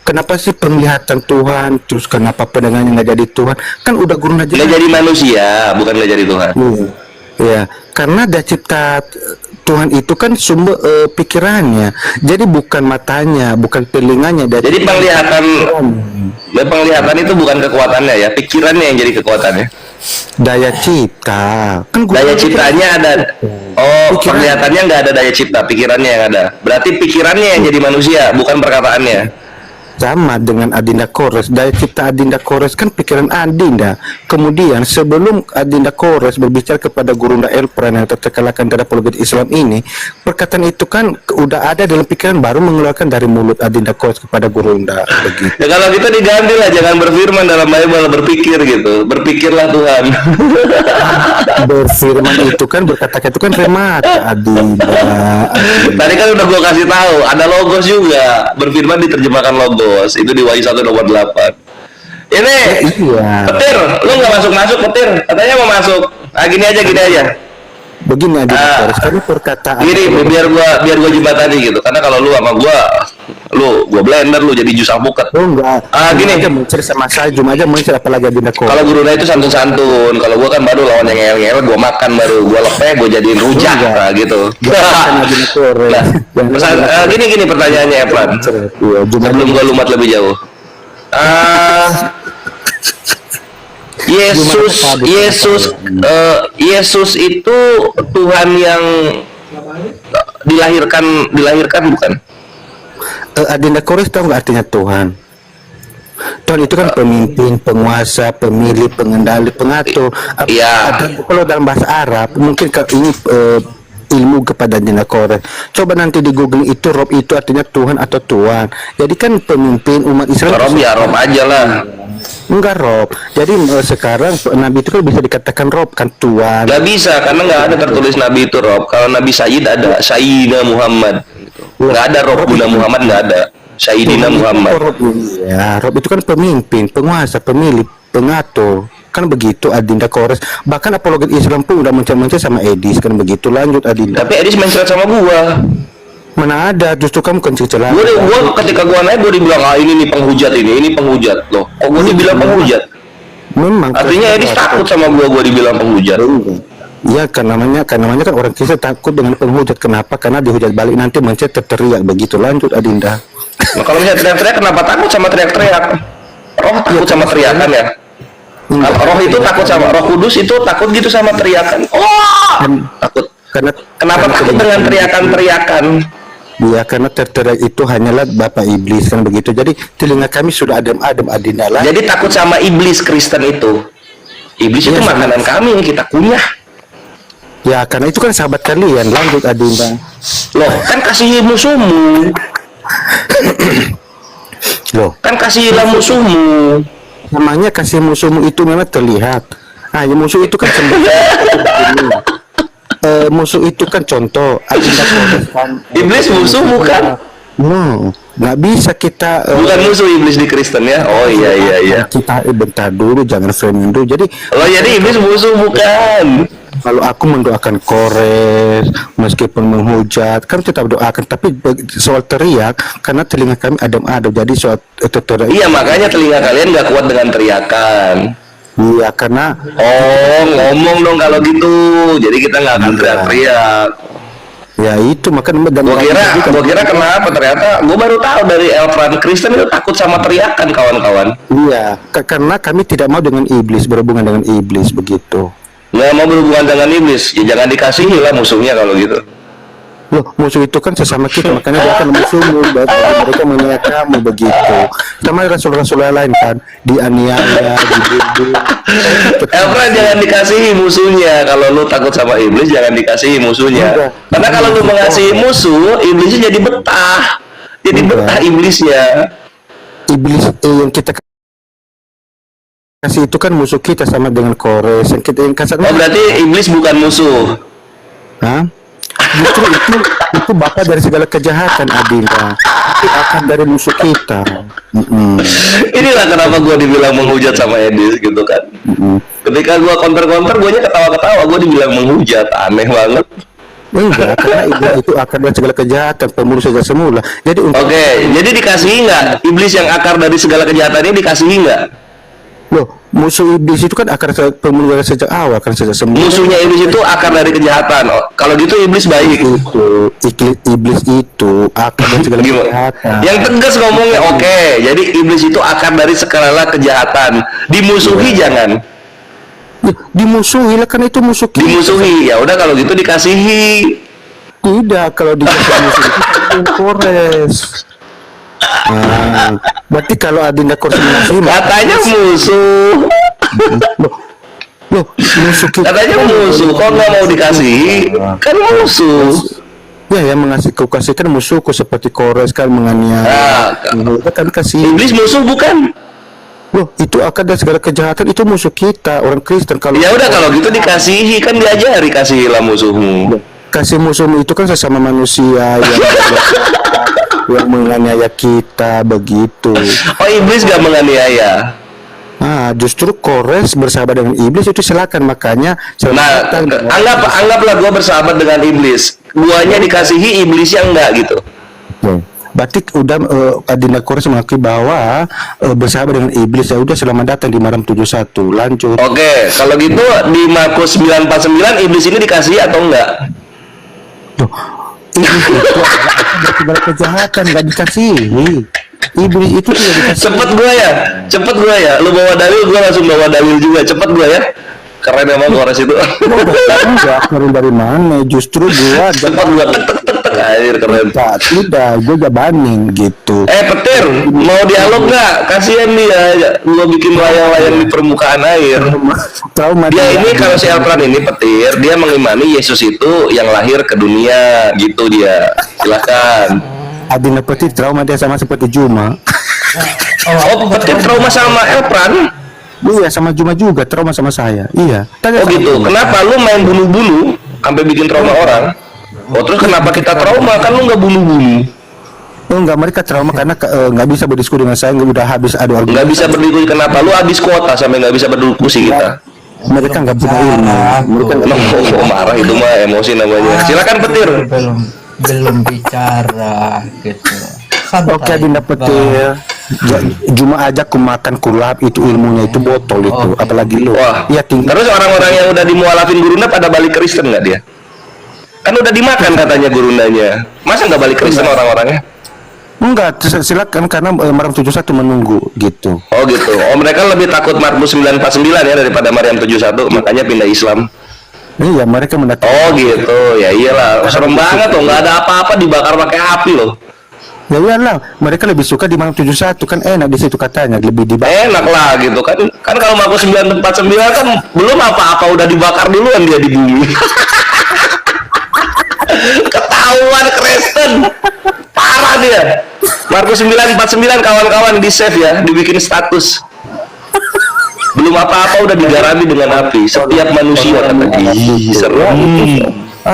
Kenapa sih penglihatan Tuhan, terus kenapa pendengarannya nggak jadi Tuhan? Kan udah Gurunda Nggak jadi manusia, bukan nggak jadi Tuhan. Ya, karena dia cipta Tuhan itu kan sumber pikirannya. Jadi bukan matanya, bukan telinganya. Jadi penglihatan itu bukan kekuatannya ya, pikirannya yang jadi kekuatannya. Daya cipta. Kan Daya ciptanya ada. Oh, penglihatannya nggak ada daya cipta, pikirannya yang ada. Berarti pikirannya yang jadi manusia, bukan perkataannya. sama dengan Adinda Kores. Daya cipta Adinda Kores kan pikiran Adinda. Kemudian sebelum Adinda Kores berbicara kepada Gurunda Elpran yang terkalahkan terhadap apologet Islam ini, perkataan itu kan udah ada dalam pikiran, baru mengeluarkan dari mulut Adinda Kores kepada Gurunda begitu. Ya kalau kita diganti lah, jangan berfirman dalam Bible, berpikir gitu. Berpikirlah Tuhan. Berfirman itu kan, berkata itu kan remata Adinda. Tadi kan udah gua kasih tahu, ada logos juga. Berfirman diterjemahkan logos. Itu di Wahyu 1 nomor 8. Ini Iya. Petir, lu nggak masuk Petir, katanya mau masuk. Gini aja. Begini Adinda Kores, kan perkataan Gini, biar gua jembatani gitu. Karena kalau lu sama gua blender, lu jadi jus alpukat. Oh enggak. Gini. aja mencer sama saya, cuma aja mencer apalagi Adinda Kores. Kalau Gurunda itu santun-santun. Kalau gua kan baru lawan yang ngel-ngel, gua makan baru, gua lepeh, gua jadiin rujak, nah, gitu. Adinda Kores. Nah, gini pertanyaannya ya, Plan. Iya, Sebelum gua lumat lebih jauh. Yesus itu Tuhan yang dilahirkan bukan? Adinda Kores tahu nggak artinya Tuhan? Tuhan itu kan pemimpin, penguasa, pemilih, pengendali, pengatur. Iya. Kalau dalam bahasa Arab, mungkin ini ilmu kepada Adinda Kores. Coba nanti di Google itu Rob itu artinya Tuhan atau Tuhan. Jadi kan pemimpin umat Islam. Rob ya Rob aja lah. Enggak Rob. Jadi sekarang Nabi itu kan bisa dikatakan Rob kan Tuhan. Gak bisa karena nggak ada tertulis Nabi itu Rob. Kalau Nabi Sayyid ada Sayyidina Muhammad. Nggak ada Rob Bunda Muhammad, nggak ada. Sayyidina Muhammad. Ya, Rob itu kan pemimpin, penguasa, pemilih, pengatur. Kan begitu Adinda Kores. Bahkan apologet Islam pun udah mencari sama Edis kan begitu. Lanjut Adinda. Tapi Edis mencret sama gua. Mana ada, justru kamu kenceng celah. Gua ketika gua naik gua dibilang ini nih penghujat ini penghujat loh. Kok gua dibilang penghujat? Memang. Artinya Edis takut sama gua dibilang penghujat. Iya, karena namanya kan orang Kristen takut dengan penghujat. Kenapa? Karena dihujat balik nanti mencet teriak begitu. Lanjut Adinda. Nah, kalau misalnya teriak-teriak, kenapa takut sama teriak-teriak? Roh takut sama teriakan ya? Roh itu takut sama Roh Kudus itu takut gitu sama teriakan. Takut. Kenapa takut dengan teriakan-teriakan? Ya karena teriak itu hanyalah Bapak Iblis kan begitu. Jadi telinga kami sudah adem-adem Adinda lah. Jadi takut sama iblis Kristen itu. Iblis itu makanan kami yang kita kunyah. Ya karena itu kan sahabat kalian. Lanjut Adinda. Loh, kan kasih musuhmu. Loh, Kan kasihilah musuhmu. namanya kasih musuhmu itu memang terlihat. Ya musuh itu kan musuh itu kan contoh Adinda Kores kan. Iblis musuh bukan? No, nggak bisa kita Bukan musuh iblis di Kristen ya? Oh iya. kita bentar dulu, jangan framing dulu. Jadi Oh jadi iblis musuh bukan? kalau aku mendoakan Kores meskipun menghujat kan tetap doakan, tapi soal teriak karena telinga kami adem-adem, jadi soal teriak Iya, makanya telinga kalian nggak kuat dengan teriakan. iya karena Oh, ngomong dong kalau gitu. Jadi kita nggak akan teriak-teriak. ya itu makanya dan Gua kira kenapa, ternyata gua baru tahu dari Elfran Kristen itu takut sama teriakan, kawan-kawan. iya karena kami tidak mau dengan iblis, berhubungan dengan iblis begitu. Nggak mau berhubungan dengan iblis, ya jangan dikasihi lah musuhnya kalau gitu. Loh, musuh itu kan sesama kita, makanya dia akan musuhmu, mereka mengingat kamu begitu. Sama rasul-rasul yang lain kan, dianiaya, dibunuh. Elfran, jangan dikasihi musuhnya. Kalau lu takut sama iblis, jangan dikasihi musuhnya. Enggak. Karena kalau lu mengasihi musuh, iblisnya jadi betah. Jadi Enggak. betah iblisnya. Iblis yang kita kasih itu kan musuh kita, sama dengan Kores yang kita yang kasar. Oh, berarti iblis bukan musuh. Hah? Justru itu bapak dari segala kejahatan, Adinda. Itu akan dari musuh kita. Inilah kenapa gua dibilang menghujat sama Edis gitu kan. Ketika gua counter-counter, guanya ketawa-ketawa, gua dibilang menghujat. Aneh banget. Enggak, karena iblis itu akar dari segala kejahatan, pembunuh sejak semula. Jadi Oke, jadi dikasihi nggak? Iblis yang akar dari segala kejahatan ini dikasihi nggak? loh, musuh iblis itu kan akar pembunuh sejak awal, kan sejak semula. Musuhnya iblis itu akar dari kejahatan. Oh, kalau gitu iblis baik. Iblis itu akar dari segala Gimana? kejahatan. Yang tegas ngomongnya, oke. Jadi iblis itu akar dari segala kejahatan. Dimusuhi jangan. Dimusuhi lah, kan itu musuh kita. Dimusuhi. Ya udah kalau gitu dikasihi. Tidak, kalau dikasih musuh itu kan Kores. Nah, berarti kalau Adinda Kores mengasihi, Katanya musuh. loh, musuh kita. Katanya musuh. Kok nggak mau dikasihi? Kan musuh. Ya, yang kau kasihkan musuhku seperti Kores kan menganiaya. Nah, Kan kasih. iblis musuh bukan? Loh, itu akar dari segala kejahatan, itu musuh kita orang Kristen. Kalau Ya udah kalau gitu dikasihi, kan diajari kasihilah musuhmu. kasih musuhmu itu kan sesama manusia yang menganiaya kita begitu. Oh, iblis gak menganiaya. Nah, justru Kores bersahabat dengan iblis itu silakan, makanya Nah, anggaplah gua bersahabat dengan iblis. Guanya dikasihi, iblisnya enggak gitu. Berarti udah Adinda Kores mengakui bahwa bersahabat dengan iblis, ya udah selamat datang di Maram 71. Lanjut. Oke, kalau gitu di Markus 9:49 iblis ini dikasihi atau enggak? Loh, iblis itu adalah akar dari segala kejahatan, nggak dikasihi. Iblis itu tidak dikasihi. Cepet gua ya. Lu bawa dalil, gua langsung bawa dalil juga. Cepet gua ya. Keren emang Kores itu. Enggak, keren dari mana? Justru gua Cepet gua tek air keren. tidak, gua jabanin gitu. Petir, mau dialog nggak? Kasihan dia, gua bikin layang-layang di permukaan air. Trauma Dia ini kalau si Elfran ini petir, dia mengimani Yesus itu yang lahir ke dunia gitu dia. Silakan. Adinda Petir trauma dia sama seperti Juma. Oh, petir trauma sama Elfran? Iya, sama Juma juga trauma sama saya. Iya. Oh gitu. Kenapa lu main bunuh-bunuh sampai bikin trauma orang? Oh, terus kenapa kita trauma? Kan lu nggak bunuh-bunuh. Oh enggak, mereka trauma karena nggak bisa berdiskusi dengan saya, udah habis adu argumen. Nggak bisa berdiskusi. Kenapa lu habis kuota sampai nggak bisa berdiskusi kita? Mereka nggak punya ilmu. Mereka nggak Marah itu mah emosi namanya. Silakan petir. belum bicara gitu. Santai. Oke, Adinda Petir. Juma aja ku makan kulap itu ilmunya itu botol itu, Oke. apalagi lu. Wah, Iya tinggal. terus orang-orang yang udah dimualafin gurunda pada balik Kristen nggak dia? Kan udah dimakan katanya gurundanya. Masa nggak balik Kristen orang-orangnya? Enggak, silakan karena Maram 71 menunggu gitu. Oh gitu. Oh, mereka lebih takut Markus 9:49 ya daripada Maryam 71, makanya pindah Islam. Iya, mereka mendatang. Oh gitu. Ya iyalah, serem banget tuh, nggak ada apa-apa dibakar pakai api loh. Ya iyalah, mereka lebih suka di Maram 71 kan enak di situ katanya, lebih dibakar. Enak lah gitu kan. Kan kalau Markus 9:49 kan belum apa-apa udah dibakar duluan dia di bumi. Ketahuan Kristen. Parah dia. Markus 9:49 kawan-kawan di save ya, dibikin status. Belum apa-apa udah digarami dengan api. Setiap manusia kata dia. Serem.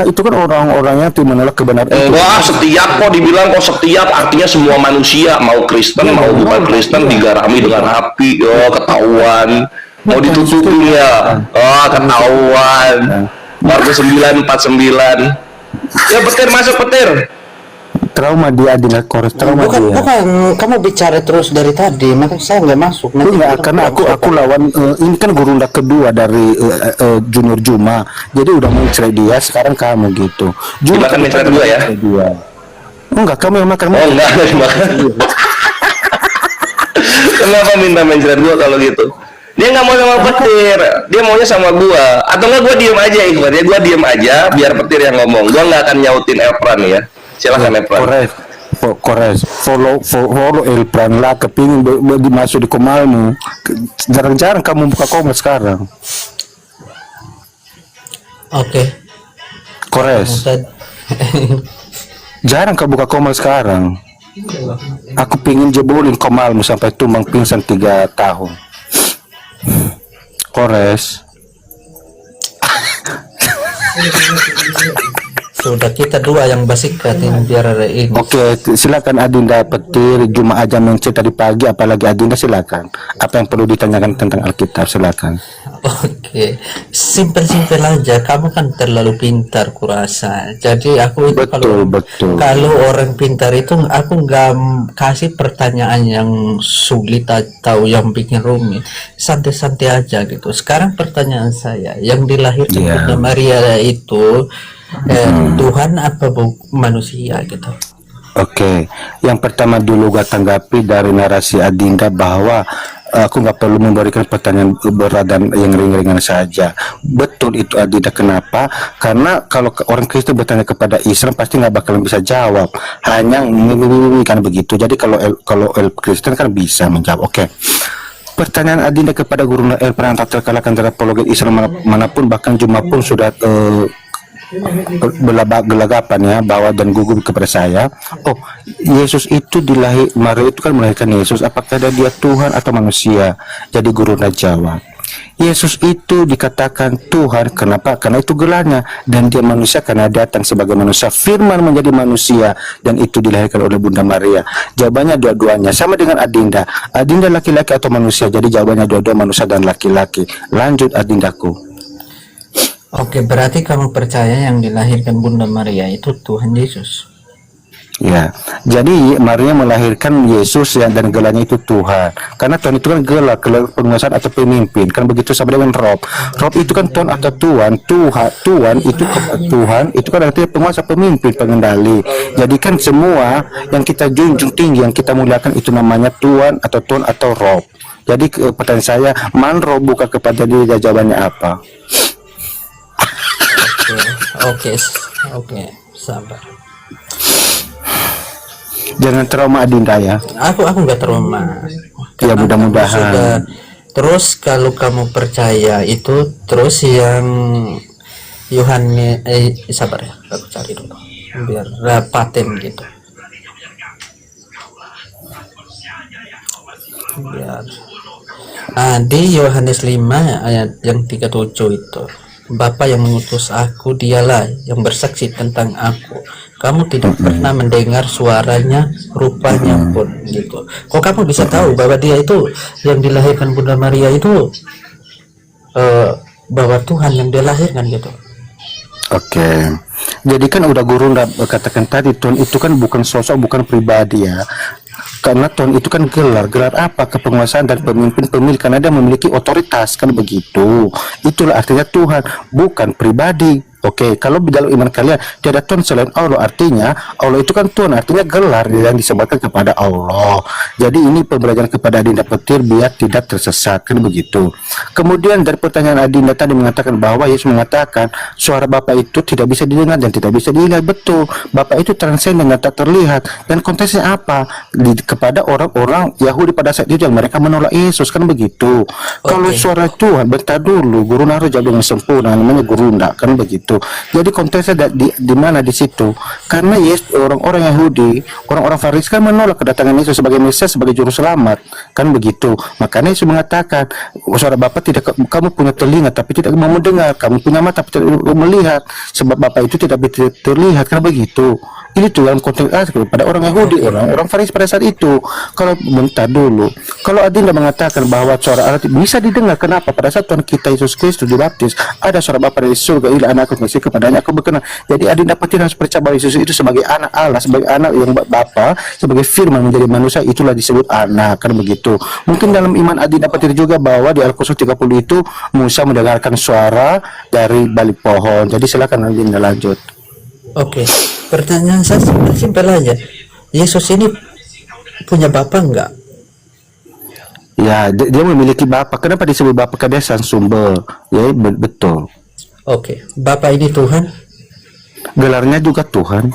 Itu kan orang-orang yang menolak kebenaran itu. Wah, setiap kok dibilang kok setiap artinya semua manusia mau Kristen mau bukan Kristen digarami dengan api. Oh, ketahuan. Mau ditutupin ya. Oh, ketahuan. Markus 9:49. Ya petir, masuk petir. Trauma dia Adinda Kores, trauma Bukan, dia. bukan. Kamu bicara terus dari tadi, maka saya nggak masuk. Nanti Enggak, karena aku lawan ini kan gurunda kedua dari Junior Juma. Jadi udah mencret dia, sekarang kamu gitu. Juma Dimakan mencret gua ya? Dia. Enggak, kamu yang makan. Oh enggak, dimakan. Kenapa minta mencret gua kalau gitu? Dia nggak mau sama petir, dia maunya sama gua. Atau enggak gua diem aja Ikhwan ya, gua diem aja biar petir yang ngomong. Gua nggak akan nyautin Elpran ya. Silakan Elpran. Kores, follow Elpran lah, kepingin dimasuk di komalmu. Jarang-jarang kamu buka komal sekarang. Oke. Kores, jarang kau buka komal sekarang. Aku pingin jebolin komalmu sampai tumbang pingsan 3 tahun. Kores. Sudah kita dua yang basikat ini biar ada ini. Oke, silakan Adinda Petir. Cuma aja mencet tadi pagi, apalagi Adinda silakan. Apa yang perlu ditanyakan tentang Alkitab, silakan. Oke, simpel-simpel aja. Kamu kan terlalu pintar kurasa. Jadi aku itu Betul. kalau orang pintar itu aku nggak kasih pertanyaan yang sulit atau yang bikin rumit. Santai-santai aja gitu. Sekarang pertanyaan saya, yang dilahirkan Iya. Bunda Maria itu Tuhan apa manusia gitu? Oke, yang pertama dulu gua tanggapi dari narasi Adinda bahwa aku nggak perlu memberikan pertanyaan berat dan yang ringan-ringan saja. Betul itu Adinda, kenapa? Karena kalau orang Kristen bertanya kepada Islam pasti nggak bakalan bisa jawab, hanya kan begitu. Jadi kalau Kristen kan bisa menjawab. Oke. Pertanyaan Adinda kepada guru Elpran tak terkalahkan dari apologet Islam manapun, bahkan Juma pun sudah gelagapan ya bahwa dan gugup kepada saya. Oh, Yesus itu Maria itu kan melahirkan Yesus, apakah dia Tuhan atau manusia? Jadi guru jawab, Yesus itu dikatakan Tuhan. Kenapa? Karena itu gelarnya, dan dia manusia karena datang sebagai manusia. Firman menjadi manusia dan itu dilahirkan oleh Bunda Maria. Jawabannya dua-duanya sama dengan Adinda. Adinda laki-laki atau manusia? Jadi jawabannya dua-dua manusia dan laki-laki. Lanjut Adindaku. Oke, berarti kamu percaya yang dilahirkan Bunda Maria itu Tuhan Yesus? Ya, jadi Maria melahirkan Yesus ya, dan gelarnya itu Tuhan. Karena Tuhan itu kan gelar penguasaan atau pemimpin, kan begitu sama dengan Rob. Rob itu kan Tuhan atau Tuhan. Tuhan itu Tuhan itu kan artinya penguasa, pemimpin, pengendali. Jadi kan semua yang kita junjung tinggi, yang kita muliakan itu namanya Tuhan atau Rob. Jadi pertanyaan saya, man Rob buka kepada dia, jawabannya apa? Oke, sabar. Jangan trauma Adinda ya. Aku nggak trauma. Ya, mudah-mudahan. Sudah. Terus kalau kamu percaya itu, terus yang Yohanes, sabar ya, aku cari dulu biar paten gitu. Biar di Yohanes 5 ayat yang 37 itu, Bapa yang mengutus aku, dialah yang bersaksi tentang aku. Kamu tidak pernah mendengar suaranya, rupanya pun gitu. Kok kamu bisa tahu bahwa dia itu yang dilahirkan Bunda Maria itu bahwa Tuhan yang dilahirkan gitu? Oke. Jadi kan udah guru katakan tadi, Tuhan itu kan bukan sosok, bukan pribadi ya. Karena Tuhan itu kan gelar apa? Kepenguasaan dan pemimpin karena dia memiliki otoritas, kan begitu. Itulah artinya Tuhan, bukan pribadi. Oke, kalau di dalam iman kalian tiada Tuhan selain Allah, artinya Allah itu kan Tuhan, artinya gelar yang disebutkan kepada Allah. Jadi ini pembelajaran kepada Adinda Petir biar tidak tersesat, kan begitu. Kemudian dari pertanyaan Adinda tadi mengatakan bahwa Yesus mengatakan suara Bapa itu tidak bisa didengar dan tidak bisa dilihat. Betul, Bapa itu transenden dan tak terlihat. Dan konteksnya apa? Kepada orang-orang Yahudi pada saat itu yang mereka menolak Yesus, kan begitu. Kalau suara Tuhan, bentar dulu, guru naruh jawab dengan sempurna, namanya guru ndak, kan begitu. begitu. Jadi konteksnya di mana di situ? Karena orang-orang Yahudi, orang-orang Farisi kan menolak kedatangan Yesus sebagai Mesias, sebagai juru selamat, kan begitu. Makanya Yesus mengatakan, saudara Bapak tidak, kamu punya telinga tapi tidak mau mendengar, kamu punya mata tapi tidak mau melihat, sebab Bapak itu tidak bisa terlihat, kan begitu. Ini tuh dalam konteks pada orang Yahudi, orang Farisi pada saat itu. Kalau bentar dulu, kalau Adinda mengatakan bahwa suara Allah bisa didengar, kenapa? Pada saat Tuhan kita Yesus Kristus dibaptis, ada suara Bapa dari surga, inilah anakku kasih kepadanya aku berkenan. Jadi Adinda pasti harus percaya bahwa Yesus itu sebagai anak Allah, sebagai anak yang Bapa, sebagai firman menjadi manusia, itulah disebut anak, kan begitu. Mungkin dalam iman Adinda petir juga bahwa di Al-Qur'an 30 itu Musa mendengarkan suara dari balik pohon. Jadi silakan Adinda lanjut. Oke, pertanyaan saya simpel aja. Yesus ini punya bapak enggak? Ya, dia memiliki Bapa. Kenapa disebut Bapa? Karena dia sang sumber. Ya, betul. Oke, bapak ini Tuhan, Gelarnya juga Tuhan.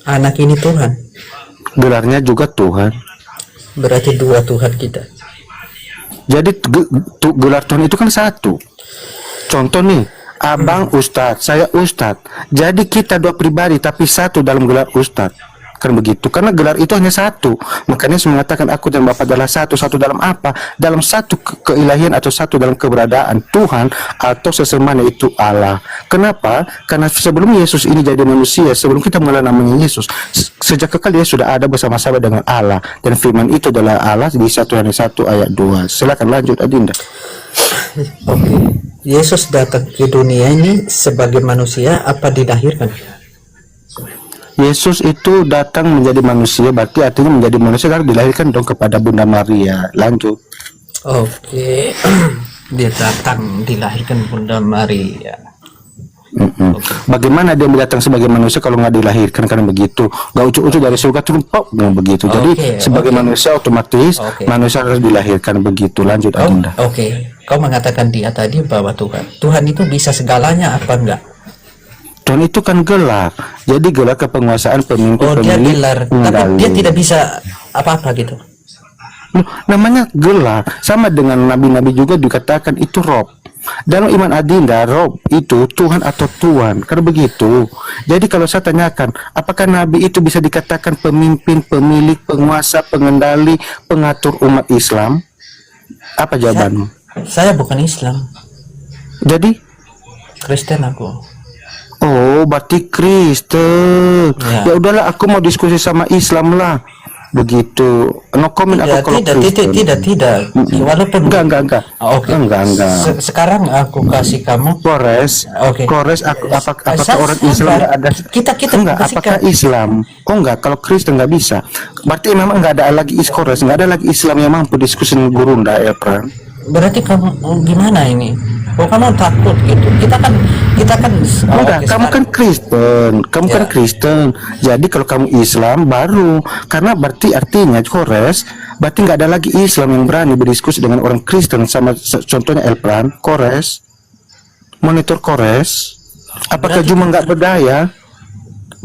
anak ini Tuhan. Gelarnya juga Tuhan. Berarti dua Tuhan kita. Jadi gelar Tuhan itu kan satu. Contoh nih, abang Ustadz, saya Ustadz. Jadi kita dua pribadi tapi satu dalam gelar Ustadz. Kan begitu, karena gelar itu hanya satu. Makanya saya mengatakan aku dan Bapak adalah satu. Satu dalam apa? Dalam satu keilahian atau satu dalam keberadaan Tuhan atau sesemanya, itu Allah. Kenapa? Karena sebelum Yesus ini jadi manusia, sebelum kita mengenal namanya Yesus, sejak kekal dia sudah ada bersama-sama dengan Allah, dan firman itu adalah Allah di 1 Yohanes 1 ayat 2. Silakan lanjut Adinda. Oke, Yesus datang ke dunia ini sebagai manusia apa dilahirkan? Yesus itu datang menjadi manusia, berarti artinya menjadi manusia karena dilahirkan dong kepada Bunda Maria. Lanjut. Oke, dia datang dilahirkan Bunda Maria. Bagaimana dia datang sebagai manusia kalau nggak dilahirkan? Karena begitu, nggak ucuk-ucuk dari surga turun pop, nggak begitu. Jadi sebagai manusia otomatis manusia harus dilahirkan begitu. Lanjut Adinda. Oke, kau mengatakan dia tadi bahwa Tuhan itu bisa segalanya apa enggak? Tuhan itu kan gelar, jadi gelar kepenguasaan pemimpin, dia pemilik, gelar, tapi dia tidak bisa apa-apa gitu. Namanya gelar, sama dengan nabi-nabi juga dikatakan itu rob. Dalam iman Adinda, rob itu Tuhan atau Tuhan, karena begitu. Jadi kalau saya tanyakan, apakah nabi itu bisa dikatakan pemimpin, pemilik, penguasa, pengendali, pengatur umat Islam? Apa jawabanmu? Saya bukan Islam. Jadi? Kristen aku. Oh, berarti Kristen. Ya udahlah, aku mau diskusi sama Islam lah. Begitu. No comment aku kalau Kristen. Tidak. Walaupun enggak. Oke. Enggak. Sekarang aku kasih kamu Kores. Oke. Kores apakah orang Islam ada? Kita enggak, apakah Islam? Oh enggak, kalau Kristen enggak bisa. Berarti memang enggak ada lagi Kores, enggak ada lagi Islam yang mampu diskusi dengan Gurunda ya, Pran. Berarti kamu gimana ini? Oh, kamu takut gitu. Kita kan enggak, kamu kan Kristen. Kamu kan Kristen. Jadi kalau kamu Islam baru, karena berarti artinya Kores, berarti nggak ada lagi Islam yang berani berdiskusi dengan orang Kristen. Sama contohnya Elpran, Kores, monitor Kores. Apakah cuma nggak berdaya?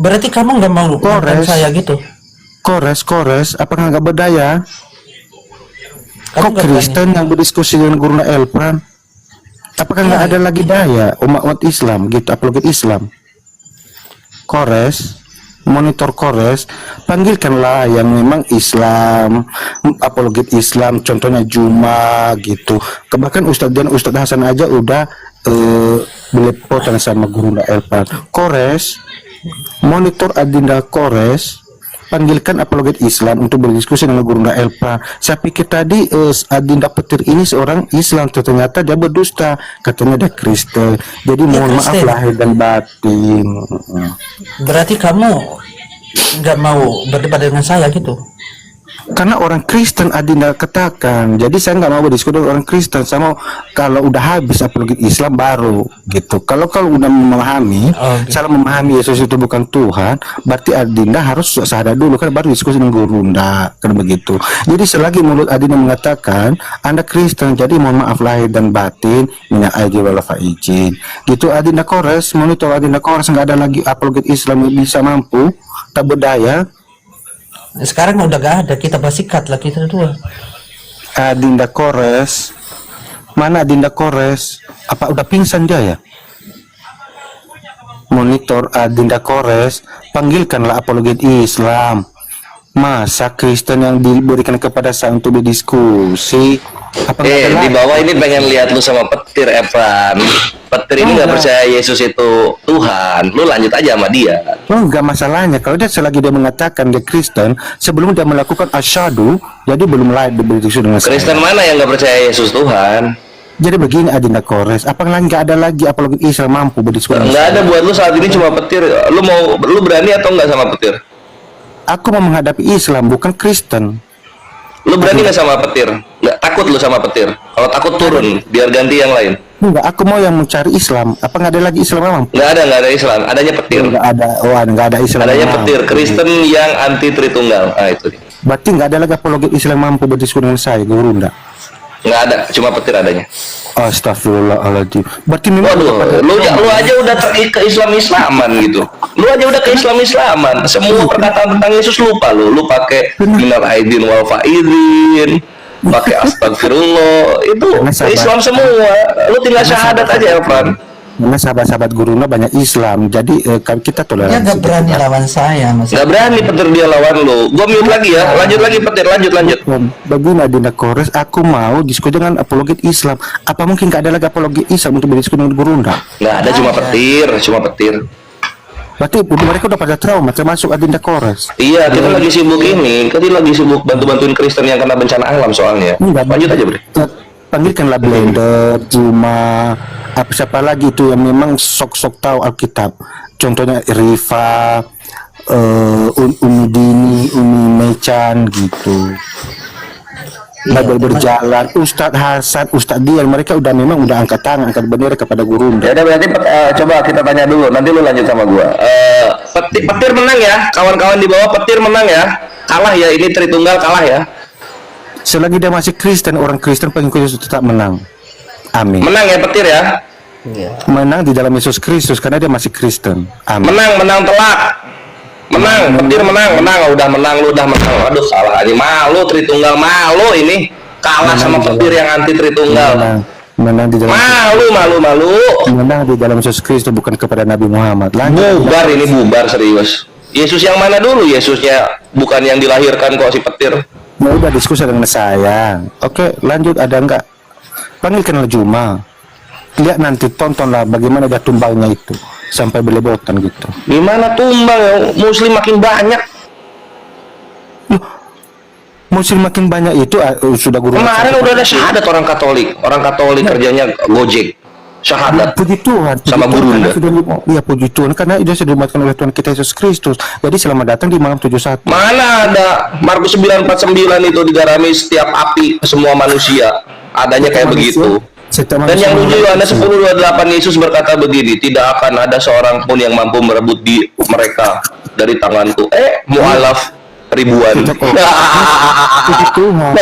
Berarti kamu nggak mau Kores saya gitu? Kores, apakah nggak berdaya? Kok Kristen yang berdiskusi dengan Guru Elpran? Apakah nggak ada lagi daya umat Islam gitu, apologet Islam? Kores, monitor Kores, panggilkanlah yang memang Islam, apologet Islam, contohnya Juma gitu. Bahkan Ustadz Hasan aja udah belepotan sama Guru Elpran. Kores, monitor Adinda Kores, panggilkan apologet Islam untuk berdiskusi dengan Guru Elpa. Saya pikir tadi Adinda Petir ini seorang Islam, ternyata dia berdusta, katanya dia Kristen. Jadi mohon maaf lahir dan batin. Berarti kamu nggak mau berdebat dengan saya gitu? Karena orang Kristen Adinda katakan, jadi saya nggak mau berdiskusi dengan orang Kristen. Saya mau kalau udah habis apologet Islam baru gitu. Kalau udah memahami, salah memahami Yesus itu bukan Tuhan, berarti Adinda harus sadar dulu kan baru diskusi dengan Gurunda kan begitu. Jadi selagi mulut Adinda mengatakan Anda Kristen, jadi mohon maaf lahir dan batin, minyak aidin wal faizin. Gitu Adinda Kores, monitor Adinda Kores, nggak ada lagi apologet Islam yang bisa mampu, tak berdaya. Sekarang udah gak ada, kita bersikat lah kita dua. Adinda Kores, mana Adinda Kores? Apa udah pingsan dia ya? monitor Adinda Kores, panggilkanlah apologet Islam. Masa Kristen yang diberikan kepada saya untuk berdiskusi? Apa nggak ada Di lagi? bawah ini pengen lihat lu sama petir, Evan. Petir ini nggak percaya Yesus itu Tuhan. Lu lanjut aja sama dia. Oh, enggak masalahnya kalau dia selagi dia mengatakan dia Kristen sebelum dia melakukan asyhadu, jadi belum layak berdiskusi dengan Kristen saya. mana yang nggak percaya Yesus Tuhan? Jadi begini Adinda Kores, apa nggak ada lagi apologet Islam mampu berdiskusi? dengan Nggak saya? ada buat lu saat ini cuma petir. Lu berani atau nggak sama petir? Aku mau menghadapi Islam bukan Kristen. Lu berani nggak sama petir? Nggak takut lu sama petir? Kalau takut turun, biar ganti yang lain. Enggak, aku mau yang mencari Islam. Apa nggak ada lagi Islam mampu? Nggak ada Islam. Adanya petir. Enggak ada, nggak ada Islam. Adanya mampu. petir. Kristen yang anti Tritunggal. Ah itu dia. Berarti nggak ada lagi apologet Islam mampu berdiskusi dengan saya, Guru enggak? Nggak ada, cuma petir adanya. Astagfirullahaladzim. Berarti memang Waduh, lu aja udah ke Islam-Islaman gitu. Lu aja udah ke Islam-Islaman. Semua perkataan tentang Yesus lupa lu. Lu pakai minal aidin wal faidin, pakai astagfirullah. Itu Karena sahabat- Islam semua. Lu tinggal syahadat aja, Evan. karena sahabat-sahabat Guruna banyak Islam, jadi kan kita Dia toleransi. nggak berani lawan saya, Mas. Nggak berani petir dia lawan lu. Gua mute lagi ya. Lanjut lagi petir, lanjut. Bagi Adinda Kores, aku mau diskusi dengan apologet Islam. Apa mungkin nggak ada lagi apologet Islam untuk berdiskusi dengan Gurunda? Nggak ada, cuma petir. Berarti mereka udah pada trauma, termasuk Adinda Kores. Iya, kita lagi sibuk ini. Kita lagi sibuk bantu-bantuin Kristen yang kena bencana alam soalnya. Enggak, Lanjut aja, Bre. Panggilkanlah Blender, Juma, apa siapa lagi itu yang memang sok-sok tahu Alkitab. Contohnya Rifa, Umi Dini, Umi Mechan gitu. Bible berjalan, Ustadz Hasan, Ustadz Dian, mereka memang udah angkat tangan, angkat bendera kepada Guru. Ya udah berarti coba kita tanya dulu. Nanti lu lanjut sama gua. Petir menang ya, kawan-kawan di bawah. Petir menang ya. Kalah ya, ini Tritunggal kalah ya. Selagi dia masih Kristen, orang Kristen pengikut Yesus tetap menang. Amin. Menang ya petir ya. Menang di dalam Yesus Kristus karena dia masih Kristen. Amin. Menang telak. Petir menang. Udah menang. Aduh salah ini. Malu Tritunggal, malu ini. Kalah sama petir yang anti Tritunggal. Menang di dalam Malu. menang di dalam Yesus Kristus bukan kepada Nabi Muhammad. Lanjut. Bubar serius. Yesus yang mana dulu? Yesusnya bukan yang dilahirkan kok si petir. Ya udah diskusi dengan saya. Oke, lanjut ada enggak? Panggilkanlah Juma. Lihat nanti tontonlah bagaimana dia tumbangnya itu sampai belepotan gitu. Gimana tumbang ya? Muslim makin banyak. Muslim makin banyak itu sudah Guru. Kemarin udah ada syahadat orang Katolik kerjanya Gojek. Syahadat. Puji Tuhan Sama Gurunda. Iya puji Tuhan karena dia sudah diumatkan oleh Tuhan kita Yesus Kristus. Jadi selamat datang di malam 71. Mana ada Markus 9:49 itu digarami setiap api semua manusia. Adanya kayak begitu. Dan yang lucu Yohanes 10:28 Yesus berkata begini, tidak akan ada seorang pun yang mampu merebut di mereka dari tanganku. Mu'alaf ribuan. Puji Tuhan.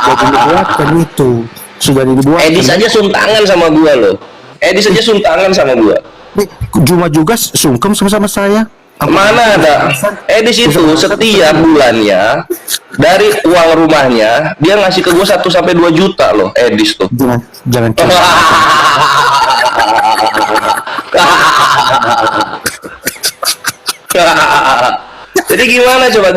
Sudah dibuatkan itu. Sudah dibuat. Edis aja suntangan sama gua loh. Juma juga sungkem sama saya. Mana ada Edis itu setiap bulannya dari uang rumahnya dia ngasih ke gua 1 sampai 2 juta loh Edis tuh. Jangan Jadi gimana coba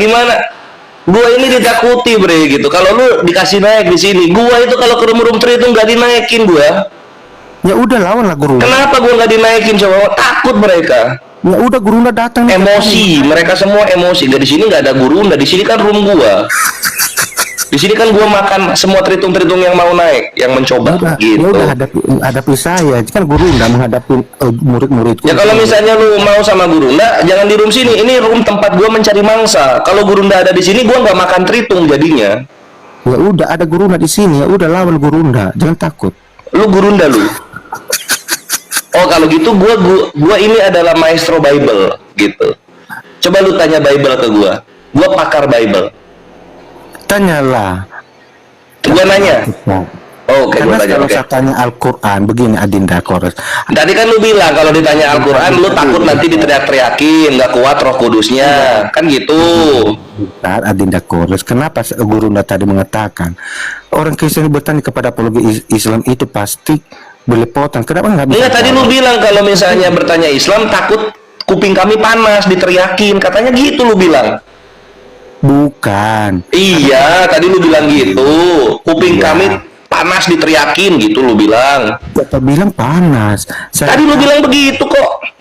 gua ini ditakuti bre gitu. Kalau lu dikasih naik di sini, gua itu kalau ke room 3 itu nggak dinaikin gua. Ya udah lawanlah Guru. Kenapa gua nggak dinaikin coba? Takut mereka. Ya udah Gurunda datang. Emosi, mereka semua emosi. Di sini nggak ada Gurunda, di sini kan room gua. Di sini kan gua makan semua tritung-tritung yang mau naik, yang mencoba gitu. Ya udah hadapi saya. Kan Gurunda menghadapi murid-muridku. Ya kalau misalnya lu mau sama Gurunda, jangan di room sini. Ini room tempat gua mencari mangsa. Kalau Gurunda ada di sini, gua nggak makan tritung jadinya. Ya udah ada Gurunda di sini. Ya udah lawan Gurunda. Jangan takut. Lu Gurunda lu. Oh kalau gitu gua ini adalah maestro Bible gitu. Coba lu tanya Bible ke gua. Gua pakar Bible. Tanyalah. Gua nanya. Oke, Karena gua tanya. kalau Oke. saya tanya Al-Quran, begini Adinda Kores. Tadi kan lu bilang kalau ditanya Al-Quran lu takut nanti diteriak-teriakin, nggak kuat Roh Kudusnya, kan gitu. Bentar, Adinda Kores, kenapa Gurunda tadi mengatakan orang Kristen bertanya kepada apologi Islam itu pasti belepotan. Kenapa nggak bisa? Enggak, tadi lu bilang kalau misalnya bertanya Islam takut kuping kami panas diteriakin, katanya gitu lu bilang. Bukan. Iya, tadi lu bilang gitu. Kuping Iya. kami panas diteriakin gitu lu bilang. Kata bilang panas. Tadi lu bilang begitu kok.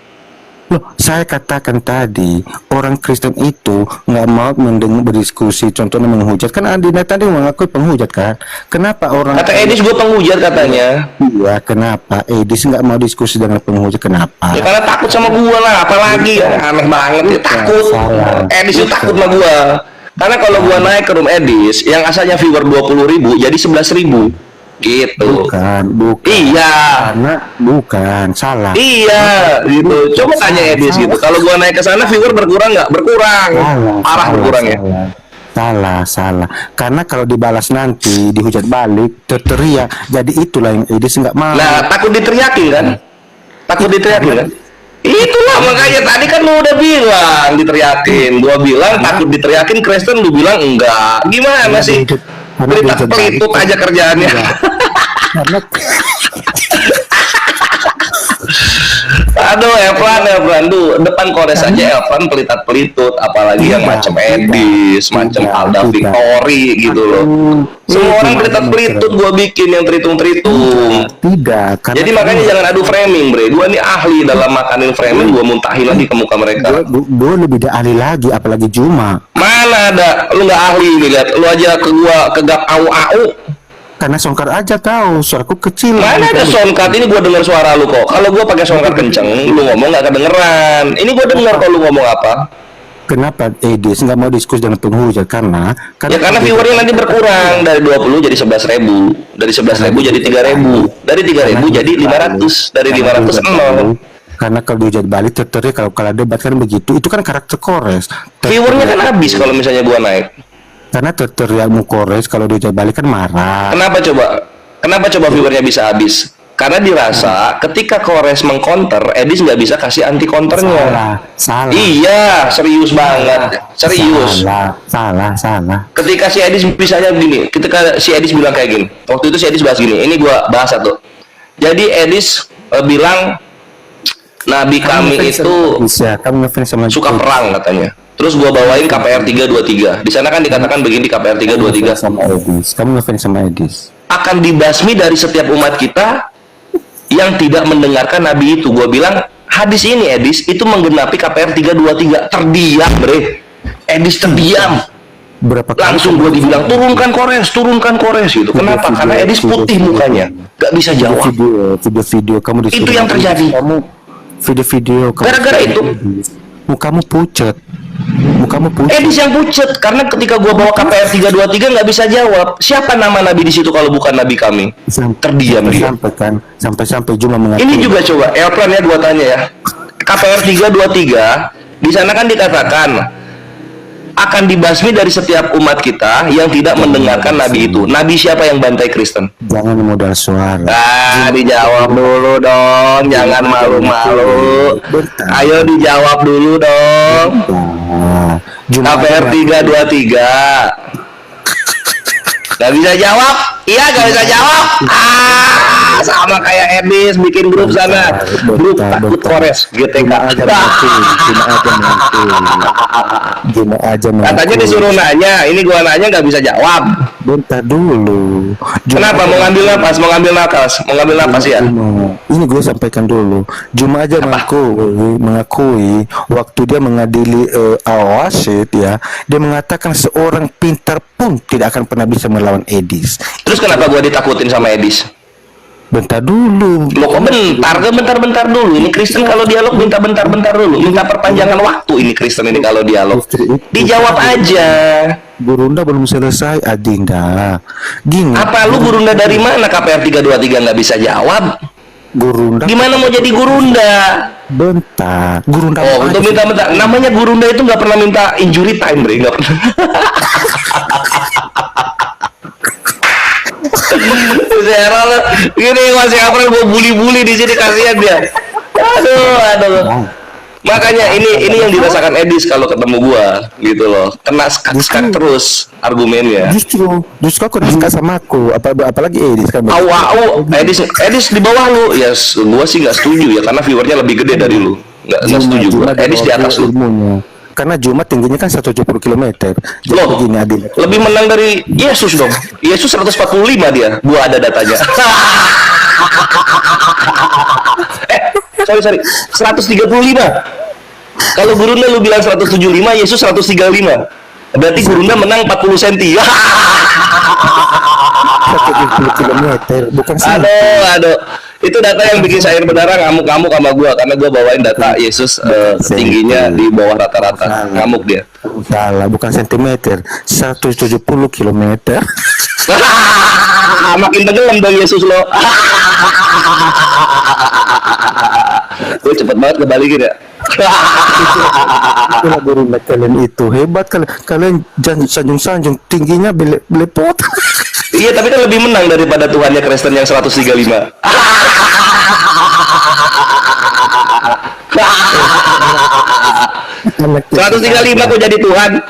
Loh, saya katakan tadi orang Kristen itu nggak mau mendengar berdiskusi, contohnya menghujat. Kan Adinda tadi mengakui penghujat kan? Kenapa orang? Kata Edis gue penghujat katanya. Iya, kenapa Edis nggak mau diskusi dengan penghujat? Kenapa? Ya karena takut sama gua lah, apalagi ya, aneh banget ya, takut. Salah. Edis itu takut sama gua. Karena kalau gua naik ke room Edis yang asalnya viewer 20.000 jadi 11.000. Gitu. Bukan. Iya. Karena bukan, salah. Iya, gitu. Coba tanya Edis gitu. Kalau gua naik ke sana viewer berkurang nggak? Berkurang. Parah berkurang ya. Salah. Karena kalau dibalas nanti dihujat balik, terteriak. Jadi itulah yang Edis nggak mau. Nah, takut diteriakin kan? Takut diteriakin kan? Itulah makanya tadi kan lu udah bilang diteriakin. Gua bilang takut diteriakin, Kristen lu bilang enggak. Gimana sih? Berita pelitut aja kerjaannya. Karena Aduh, Evan, tuh depan Kores aja Evan pelitat pelitut, apalagi yang macam Edis, macam Alda Victory gitu loh. Semua orang pelitat pelitut gua bikin yang teritung-teritung. tidak. Karena Jadi makanya jangan adu framing, bre. Gua nih ahli dalam makanin framing, gua muntahin lagi ke muka mereka. gue lebih ahli lagi, apalagi Juma. Mana ada, lu nggak ahli nih, lihat. Lu aja ke gua kegap au. Karena songkar aja tahu, suaraku kecil. Mana ada soundcard, ini gua dengar suara lu kok. Kalau gua pakai soundcard kenceng, lu ngomong nggak kedengeran. Ini gua dengar kalau lu ngomong apa. Kenapa Edis nggak mau diskusi dengan penghujat? Karena Ya karena viewernya nanti berkurang dari 20 jadi 11.000, dari 11.000 jadi 3.000, dari 3.000 jadi 500, dari 500 nol. Karena kalau dihujat balik terteriak, kalau debat kan begitu. Itu kan karakter Kores. Viewernya kan habis kalau misalnya gua naik. Karena terteriakmu Kores, kalau dihujat balik kan marah. Kenapa coba? Kenapa coba viewernya bisa habis? Karena dirasa ketika Kores mengcounter, Edis nggak bisa kasih anti counternya. Salah. Iya, serius banget, serius. Salah. Ketika si Edis misalnya begini, ketika si Edis bilang kayak gini, waktu itu si Edis bahas gini, ini gua bahas satu. Jadi Edis bilang Nabi kami itu bisa. Kamu ngefans sama suka perang katanya. Terus gua bawain KPR 323. Di sana kan dikatakan begini KPR 323 sama Edis. Kamu ngefans sama Edis. akan dibasmi dari setiap umat kita yang tidak mendengarkan Nabi itu. Gua bilang hadis ini Edis itu menggenapi KPR 323. Terdiam, bre. Edis terdiam. Berapa kali Langsung gua dibilang turunkan Kores gitu. Kenapa? Karena Edis putih mukanya, gak bisa jawab. video kamu di Itu yang terjadi. Kamu video kamu Gara-gara itu mukamu pucat. Edis yang pucet karena ketika gua bawa KPR 323 nggak bisa jawab. Siapa nama Nabi di situ kalau bukan Nabi kami? Terdiam dia. Sampai Juma mengatakan. Ini juga coba Elplan ya, gua tanya ya. KPR 323 di sana kan dikatakan akan dibasmi dari setiap umat kita yang tidak mendengarkan Nabi itu. Nabi siapa yang bantai Kristen? Jangan modal suara. Dijawab dulu dong, jangan malu-malu. Ayo dijawab dulu dong. KPR 323. Gak bisa jawab? Iya, gak bisa jawab. Sama kayak Edis bikin grup sana. Grup takut Kores GTK. Cuma aja Katanya disuruh nanya, ini gua nanya nggak bisa jawab. Bentar dulu. Kenapa? Mau ngambil napas ya? Ini gue sampaikan dulu. Juma aja mengakui waktu dia mengadili Al-Wasid ya, dia mengatakan seorang pintar pun tidak akan pernah bisa melawan Edis. Terus kenapa gua ditakutin sama Edis? Bentar dulu. Lo kok bentar dulu. Ini Kristen kalau dialog minta bentar dulu. Minta perpanjangan waktu ini Kristen ini kalau dialog. Dijawab aja. Gurunda belum selesai, Adinda. Gini. Apa lu gurunda dari mana KPR 323 nggak bisa jawab? Gurunda. Gimana mau jadi gurunda? Bentar. Gurunda. Oh, untuk minta bentar. Namanya gurunda itu nggak pernah minta injury time, bre. Nggak pernah. Serah lo, gini masih apa gue bully di sini, kasihan dia. Aduh. Makanya ini yang dirasakan Edis kalau ketemu gua gitu loh. Kena skak terus argumennya. Justru aku suka sama aku, apalagi Edis kan. Au Edis di bawah lu. Ya gua sih nggak setuju ya karena viewernya lebih gede dari lu. Nggak setuju gua. Edis di atas lu. Ilmunya. Karena Jumat tingginya kan 170 km. Jadi Loh, begini Adin. lebih menang dari Yesus dong. Yesus 145 dia. Gua ada datanya. Sorry 135. Kalau Gurunda lu bilang 175, Yesus 135. Berarti Gurunda menang 40 cm. 170 km, bukan sih. Aduh. Itu data yang bikin saya berdarah ngamuk-ngamuk sama gua karena gua bawain data Yesus tingginya di bawah rata-rata. Ngamuk dia. Salah, bukan sentimeter, 170 km. Makin tenggelam dong Yesus lo. Gue cepet banget kebalikin ya. Itulah Gurunda kalian itu hebat kalian sanjung-sanjung tingginya belepot. Iya tapi kan lebih menang daripada Tuhannya Kristen yang 135. 135 kok jadi Tuhan.